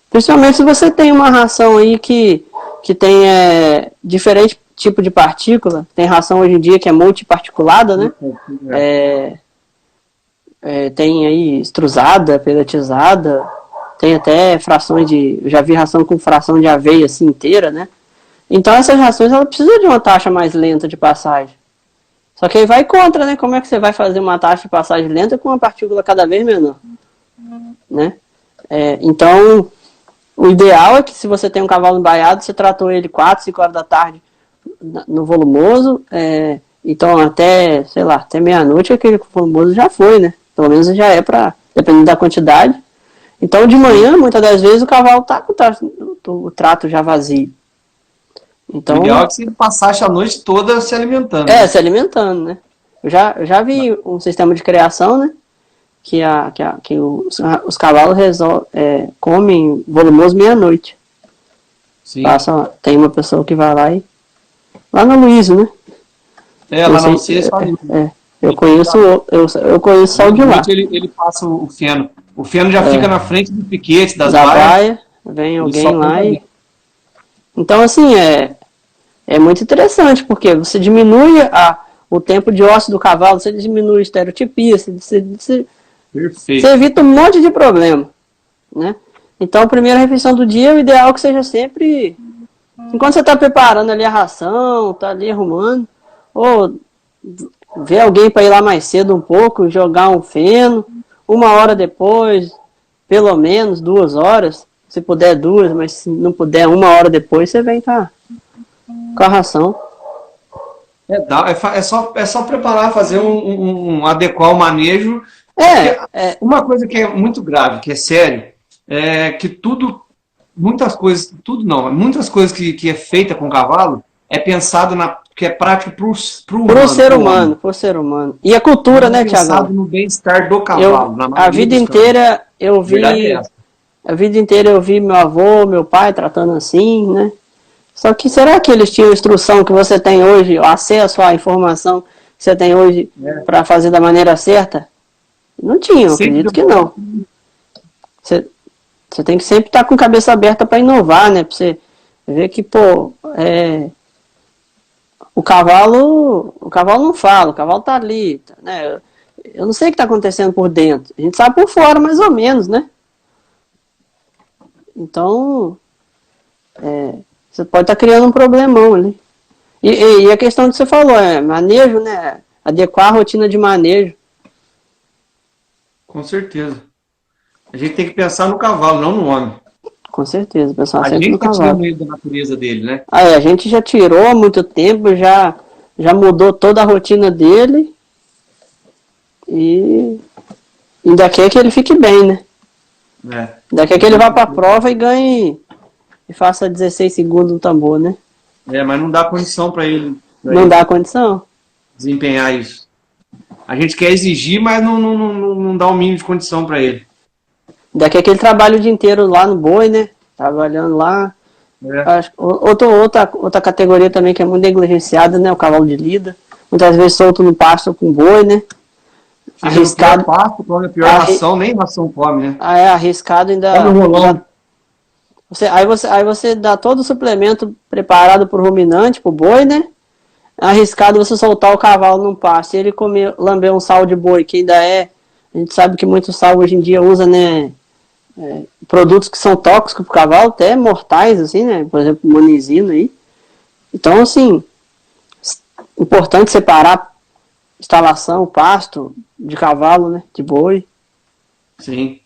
B: principalmente se você tem uma ração aí que tem diferente tipo de partícula, tem ração hoje em dia que é multiparticulada, né? Tem aí extrusada, peletizada, tem até frações eu já vi ração com fração de aveia assim inteira, né? Então essas rações ela precisa de uma taxa mais lenta de passagem. Só que aí vai contra, né? Como é que você vai fazer uma taxa de passagem lenta com uma partícula cada vez menor? Né? Então, o ideal é que se você tem um cavalo embaiado, você tratou ele 4, 5 horas da tarde no volumoso, então até, sei lá, até meia-noite aquele volumoso já foi, né? Pelo menos já dependendo da quantidade. Então, de manhã, muitas das vezes, o cavalo tá com o trato já vazio. Então,
A: o ideal é que você passasse a noite toda se alimentando.
B: Se alimentando, né? Eu já vi um sistema de criação, né? Que os cavalos comem volumoso meia-noite. Tem uma pessoa que vai lá lá no Luísio, né?
A: Lá não sei
B: eu conheço só o de lá.
A: Ele passa o feno. O feno já fica na frente do piquete, das
B: da
A: baias.
B: baia, vem alguém lá e... Então, assim, é muito interessante, porque você diminui o tempo de ósseo do cavalo, você diminui estereotipia, você
A: Perfeito.
B: evita um monte de problema, né? Então, a primeira refeição do dia, o ideal é que seja sempre, enquanto você está preparando ali a ração, está ali arrumando, ou ver alguém para ir lá mais cedo um pouco, jogar um feno, 1 hora depois, pelo menos 2 horas, se puder 2, mas se não puder 1 hora depois, você vem com a ração.
A: É só preparar, fazer adequar o manejo. Uma coisa que é muito grave, que é sério, é que muitas coisas que é feita com cavalo é pensado que é prático para o humano.
B: Pro ser humano. E a cultura, né, Tiagão?
A: Pensado no bem-estar do cavalo.
B: A vida inteira eu vi meu avô, meu pai tratando assim, né? Só que será que eles tinham a instrução que você tem hoje, o acesso à informação que você tem hoje para fazer da maneira certa? Não tinham, acredito que não. Você tem que sempre estar com a cabeça aberta para inovar, né? Para você ver que, o cavalo não fala, o cavalo tá ali, né? Eu não sei o que está acontecendo por dentro. A gente sabe por fora, mais ou menos, né? Então, você pode estar criando um problemão ali. E a questão que você falou, manejo, né? Adequar a rotina de manejo.
A: Com certeza. A gente tem que pensar no cavalo, não no homem.
B: Com certeza, pensar sempre no cavalo.
A: A gente está tirando ele da natureza dele, né?
B: A gente já tirou há muito tempo, já mudou toda a rotina dele. E ainda quer que ele fique bem, né? Ainda quer que ele vá para a prova e ganhe e faça 16 segundos no tambor, né?
A: Mas não dá condição para ele.
B: Não dá condição.
A: Desempenhar isso. A gente quer exigir, mas não dá o mínimo de condição para ele.
B: Daqui é que ele trabalha o dia inteiro lá no boi, né? Trabalhando lá. Outra categoria também que é muito negligenciada, né? O cavalo de lida. Muitas vezes solto no pasto com boi, né?
A: Arriscado. Pasto, come a pior ração, nem ração come, né?
B: Arriscado ainda. Aí você dá todo o suplemento preparado pro ruminante, pro boi, né? Arriscado você soltar o cavalo num pasto e ele lamber um sal de boi, que ainda a gente sabe que muito sal hoje em dia usa, né? Produtos que são tóxicos pro cavalo, até mortais, assim, né? Por exemplo, monizina aí. Então, assim, importante separar instalação, pasto de cavalo, né? De boi.
A: Sim.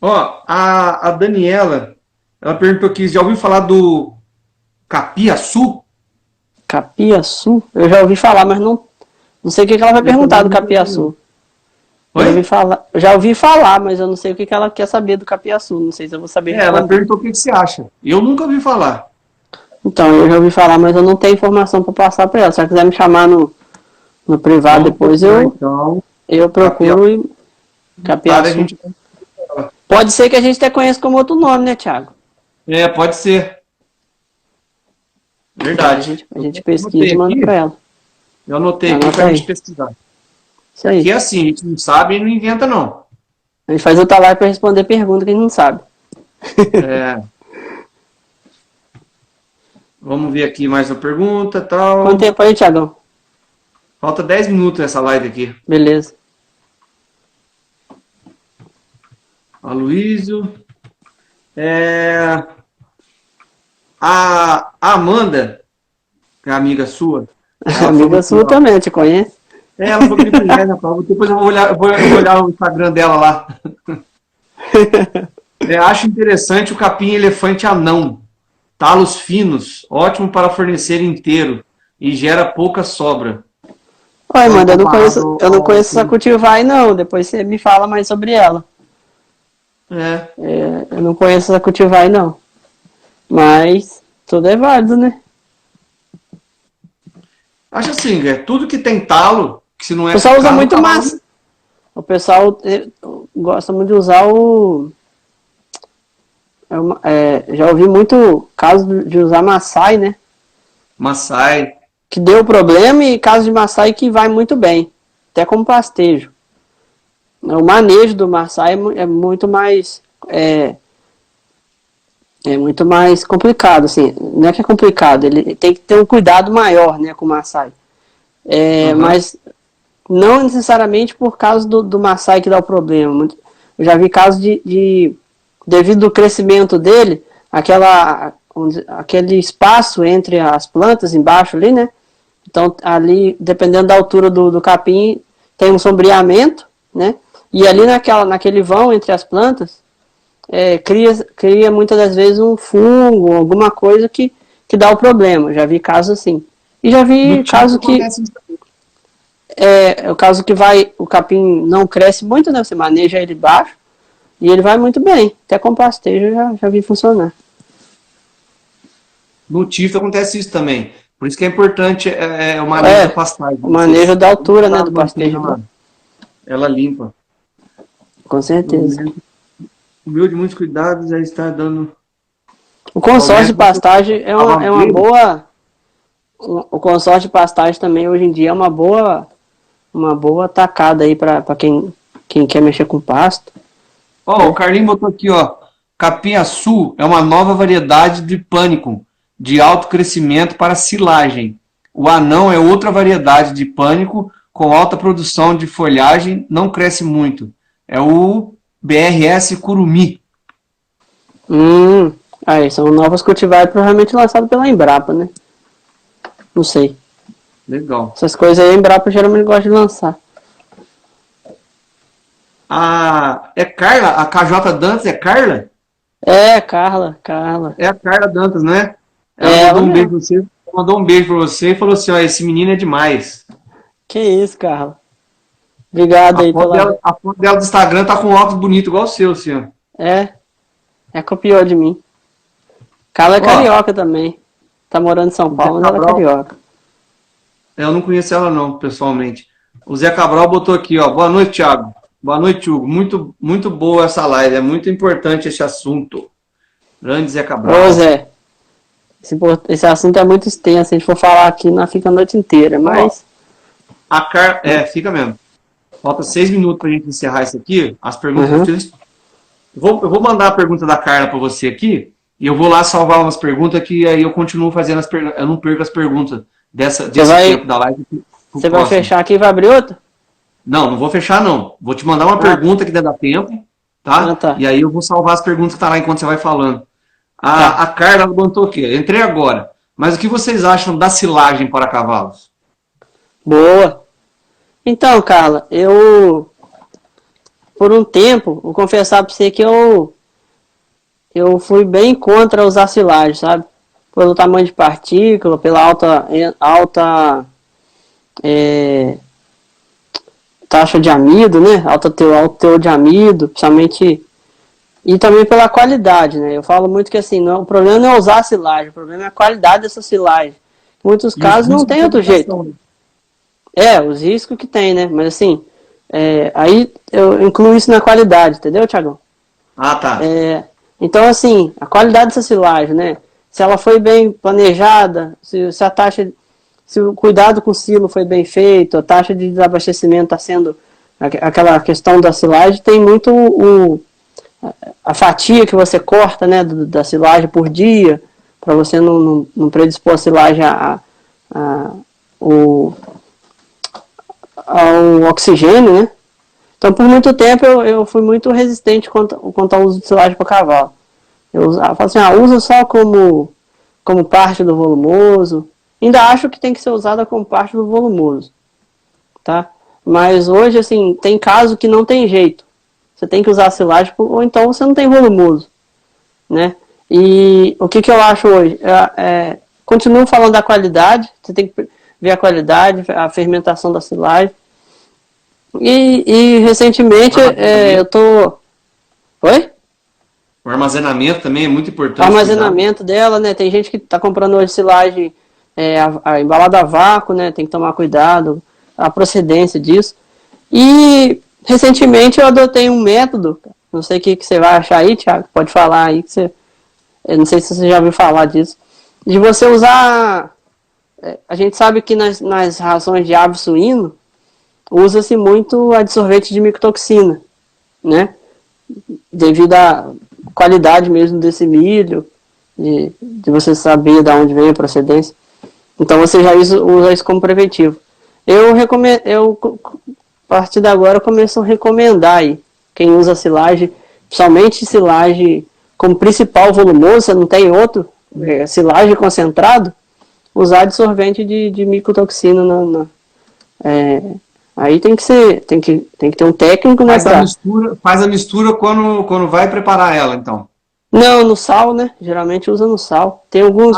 A: A Daniela, ela perguntou aqui, já ouviu falar do capiaçu?
B: Capiaçu? Eu já ouvi falar, mas não sei o que ela vai perguntar do capiaçu. Eu já ouvi falar, mas eu não sei o que ela quer saber do capiaçu. Não sei se eu vou saber responder.
A: Ela perguntou o que você acha. Eu nunca ouvi falar.
B: Então, eu já ouvi falar, mas eu não tenho informação para passar para ela. Se ela quiser me chamar no privado depois, eu procuro capiaçu. Pode ser que a gente até conheça como outro nome, né, Thiago?
A: Pode ser. Verdade.
B: A gente pesquisa e manda para ela.
A: Eu anotei aqui para a gente pesquisar.
B: Isso aí.
A: Porque assim, a gente não sabe e não inventa, não.
B: A gente faz outra live para responder pergunta que a gente não sabe.
A: Vamos ver aqui mais uma pergunta e tal.
B: Quanto tempo aí, Thiagão?
A: Falta 10 minutos nessa live aqui.
B: Beleza.
A: Aloysio. A Amanda, que é amiga sua.
B: Amiga sua também, eu te conheço.
A: Ela falou que me conhece, rapaz. Depois eu vou olhar o Instagram dela lá. Acho interessante o capim elefante anão. Talos finos, ótimo para fornecer inteiro e gera pouca sobra.
B: Oi, Amanda, eu não conheço essa cultivar não. Depois você me fala mais sobre ela. Eu não conheço essa cultivar não. Mas tudo é válido, né?
A: Acho assim, tudo que tem talo, que se não é...
B: O pessoal usa muito massa. O pessoal gosta muito de usar o... já ouvi muito caso de usar Maasai, né?
A: Maasai.
B: Que deu problema e caso de Maasai que vai muito bem. Até como pastejo. O manejo do Maasai é muito mais... É muito mais complicado, assim. Não é que é complicado, ele tem que ter um cuidado maior, né, com o Maasai. Mas não necessariamente por causa do maçai que dá o problema. Eu já vi casos devido ao crescimento dele, aquele espaço entre as plantas embaixo ali, né? Então, ali, dependendo da altura do capim, tem um sombreamento, né? E ali naquele vão entre as plantas, cria muitas das vezes um fungo, alguma coisa que dá o problema. Já vi casos assim. E já vi caso que... o caso que o capim não cresce muito, né? Você maneja ele baixo e ele vai muito bem. Até com pastejo já vi funcionar.
A: No tifo acontece isso também. Por isso que é importante o manejo da pastagem.
B: O manejo da altura, né, do pastejo.
A: Ela limpa.
B: Com certeza.
A: O meu de muitos cuidados já está dando...
B: O consórcio de pastagem é uma boa... O consórcio de pastagem também hoje em dia é uma boa tacada aí para quem quer mexer com pasto.
A: O Carlinhos botou aqui, Capim-açu é uma nova variedade de pânico de alto crescimento para silagem. O anão é outra variedade de pânico com alta produção de folhagem, não cresce muito. É o BRS Curumi.
B: Aí, são novos cultivares provavelmente lançados pela Embrapa, né? Não sei.
A: Legal.
B: Essas coisas aí a Embrapa geralmente gosta de lançar.
A: É Carla? A KJ Dantas é Carla?
B: Carla.
A: É a Carla Dantas, né? Ela mandou um beijo pra você e falou assim, esse menino é demais.
B: Que isso, Carla. Obrigado aí pela...
A: A foto dela do Instagram tá com um óculos bonito, igual o seu, senhor.
B: Copiou de mim. Carla é carioca também. Tá morando em São Paulo, mas ela é carioca.
A: Eu não conheço ela não, pessoalmente. O Zé Cabral botou aqui, boa noite, Thiago. Boa noite, Hugo. Muito, muito boa essa live, é muito importante esse assunto. Grande Zé Cabral.
B: Ô, Zé, esse assunto é muito extenso, se a gente for falar aqui, nós fica a noite inteira, mas...
A: fica mesmo. Falta 6 minutos pra gente encerrar isso aqui. As perguntas... Eu vou mandar a pergunta da Carla para você aqui, e eu vou lá salvar umas perguntas que aí eu continuo fazendo as perguntas. Eu não perco as perguntas desse tempo da live.
B: Você vai fechar aqui e vai abrir outra?
A: Não vou fechar não. Vou te mandar uma pergunta que der da tempo, tá?
B: Tá?
A: E aí eu vou salvar as perguntas que tá lá enquanto você vai falando. A Carla levantou o quê? Entrei agora. Mas o que vocês acham da silagem para cavalos?
B: Boa. Então, Carla, por um tempo, vou confessar para você que eu fui bem contra usar silagem, sabe? Pelo tamanho de partícula, pela alta taxa de amido, né? Alto teor de amido, principalmente, e também pela qualidade, né? Eu falo muito que assim, o problema não é usar a silagem, o problema é a qualidade dessa silagem. Em muitos casos não tem outro jeito. Os riscos que tem, né? Mas assim, aí eu incluo isso na qualidade, entendeu, Thiagão?
A: Tá.
B: Então, assim, a qualidade dessa silagem, né? Se ela foi bem planejada, se o cuidado com o silo foi bem feito, a taxa de desabastecimento está sendo... Aquela questão da silagem tem muito a fatia que você corta, né, da silagem por dia, para você não predispor a silagem ao oxigênio, né? Então, por muito tempo, eu fui muito resistente quanto ao uso de silagem para cavalo. Eu falo assim, usa só como parte do volumoso. Ainda acho que tem que ser usada como parte do volumoso, tá? Mas hoje, assim, tem caso que não tem jeito. Você tem que usar a silagem, ou então você não tem volumoso, né? E o que eu acho hoje? Continuo falando da qualidade, você tem que ver a qualidade, a fermentação da silagem. E recentemente eu tô... Oi?
A: O armazenamento também é muito importante.
B: O armazenamento dela, né? Tem gente que tá comprando hoje silagem a embalada a vácuo, né? Tem que tomar cuidado, a procedência disso. E recentemente eu adotei um método, não sei o que você vai achar aí, Thiago, pode falar aí, eu não sei se você já ouviu falar disso, de você usar... A gente sabe que nas rações de ave suíno, usa-se muito adsorvete de micotoxina, né? Devido à qualidade mesmo desse milho, de você saber de onde vem a procedência. Então você já usa isso como preventivo. Eu recomendo, a partir de agora, eu começo a recomendar aí, quem usa silagem, principalmente silagem como principal volumoso, você não tem outro, silagem concentrado, usar dissolvente de micotoxina aí tem que ter um técnico, né?
A: Faz a mistura quando vai preparar ela, então.
B: Não, no sal, né? Geralmente usa no sal. Tem alguns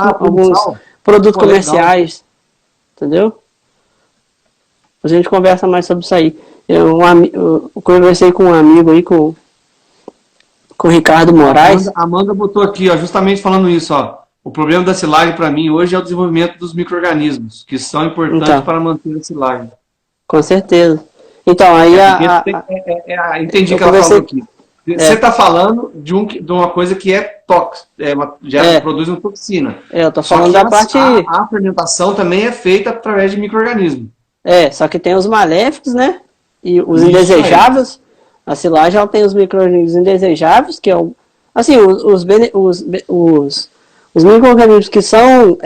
B: produtos comerciais, entendeu? A gente conversa mais sobre isso aí. Eu conversei com um amigo aí, com o Ricardo Moraes.
A: A Amanda botou aqui, ó, justamente falando isso, ó. O problema da silagem para mim hoje é o desenvolvimento dos micro-organismos, que são importantes para manter a silagem.
B: Com certeza. Então, aí
A: entendi o que ela falou aqui. Você está falando de uma coisa que é tóxica, produz uma toxina.
B: Eu estou falando da parte...
A: A fermentação também é feita através de micro-organismos.
B: Só que tem os maléficos, né? E os indesejáveis. A silagem ela tem os micro-organismos indesejáveis, que é o... Assim, os micro-organismos que são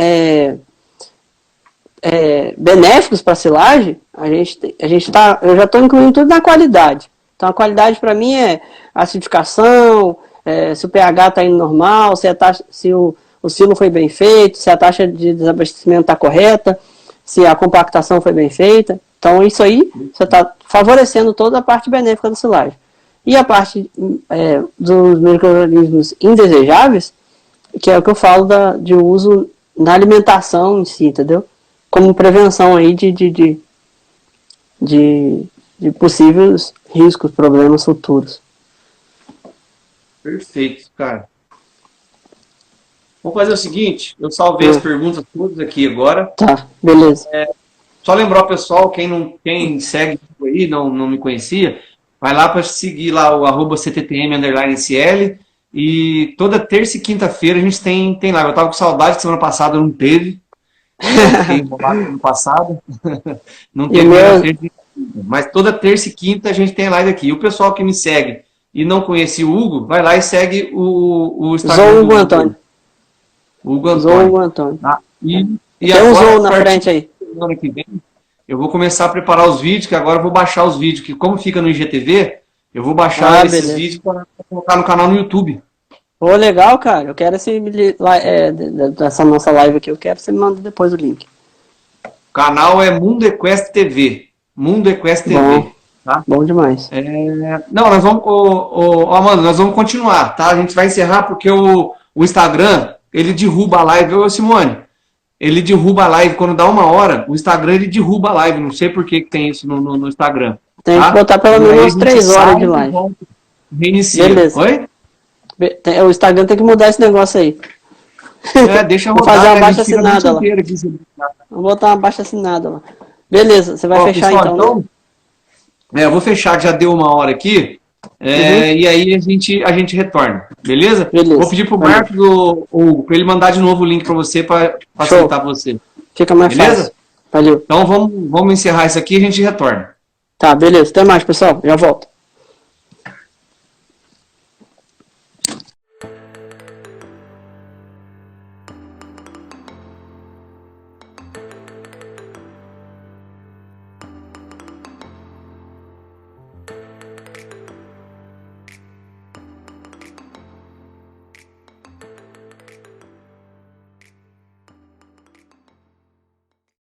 B: benéficos para a silagem, eu já estou incluindo tudo na qualidade. Então a qualidade para mim é acidificação, se o pH está indo normal, se o silo foi bem feito, se a taxa de desabastecimento está correta, se a compactação foi bem feita. Então isso aí você está favorecendo toda a parte benéfica da silagem. E a parte dos micro-organismos indesejáveis, que é o que eu falo de uso na alimentação em si, entendeu? Como prevenção aí de possíveis riscos, problemas futuros.
A: Perfeito, cara. Vamos fazer o seguinte, eu salvei as perguntas todas aqui agora.
B: Tá, beleza.
A: Só lembrar o pessoal, quem segue aí, não me conhecia, vai lá para seguir lá o @cttm_ncl e toda terça e quinta-feira a gente tem lá. Eu tava com saudade que semana passada não teve. Fiquei enrolado no passado. Não teve mas toda terça e quinta a gente tem live aqui. E o pessoal que me segue e não conhecia o Hugo, vai lá e segue o Instagram
B: Hugo Antônio.
A: Hugo Antônio.
B: Tá?
A: E
B: tem
A: agora,
B: um Zou na frente aí.
A: Semana que vem, eu vou começar a preparar os vídeos, que agora eu vou baixar os vídeos, que como fica no IGTV, eu vou baixar esses vídeos para colocar no canal no YouTube.
B: Pô, legal, cara. Eu quero dessa nossa live aqui, eu quero que você me manda depois o link.
A: O canal é Mundo Equestre TV. Mundo Equestre TV. Tá?
B: Bom demais.
A: Não, nós vamos... Amanda, nós vamos continuar, tá? A gente vai encerrar porque o Instagram, ele derruba a live. Ô, Simone, ele derruba a live quando dá 1 hora. O Instagram, ele derruba a live. Não sei por que tem isso no Instagram.
B: Tem que botar pelo menos 3 horas de live.
A: Reinicia.
B: Beleza.
A: Oi?
B: O Instagram tem que mudar esse negócio aí.
A: Deixa eu rodar.
B: Vou fazer uma baixa assinada lá. Vou botar uma baixa assinada lá. Beleza, você vai fechar pessoal, então?
A: Eu vou fechar, que já deu 1 hora aqui. E aí a gente retorna. Beleza? Vou pedir pro Marcos ou Hugo para ele mandar de novo o link para você para facilitar você.
B: Fica mais fácil. Valeu.
A: Então vamos encerrar isso aqui e a gente retorna.
B: Tá, beleza. Até mais, pessoal. Já volto.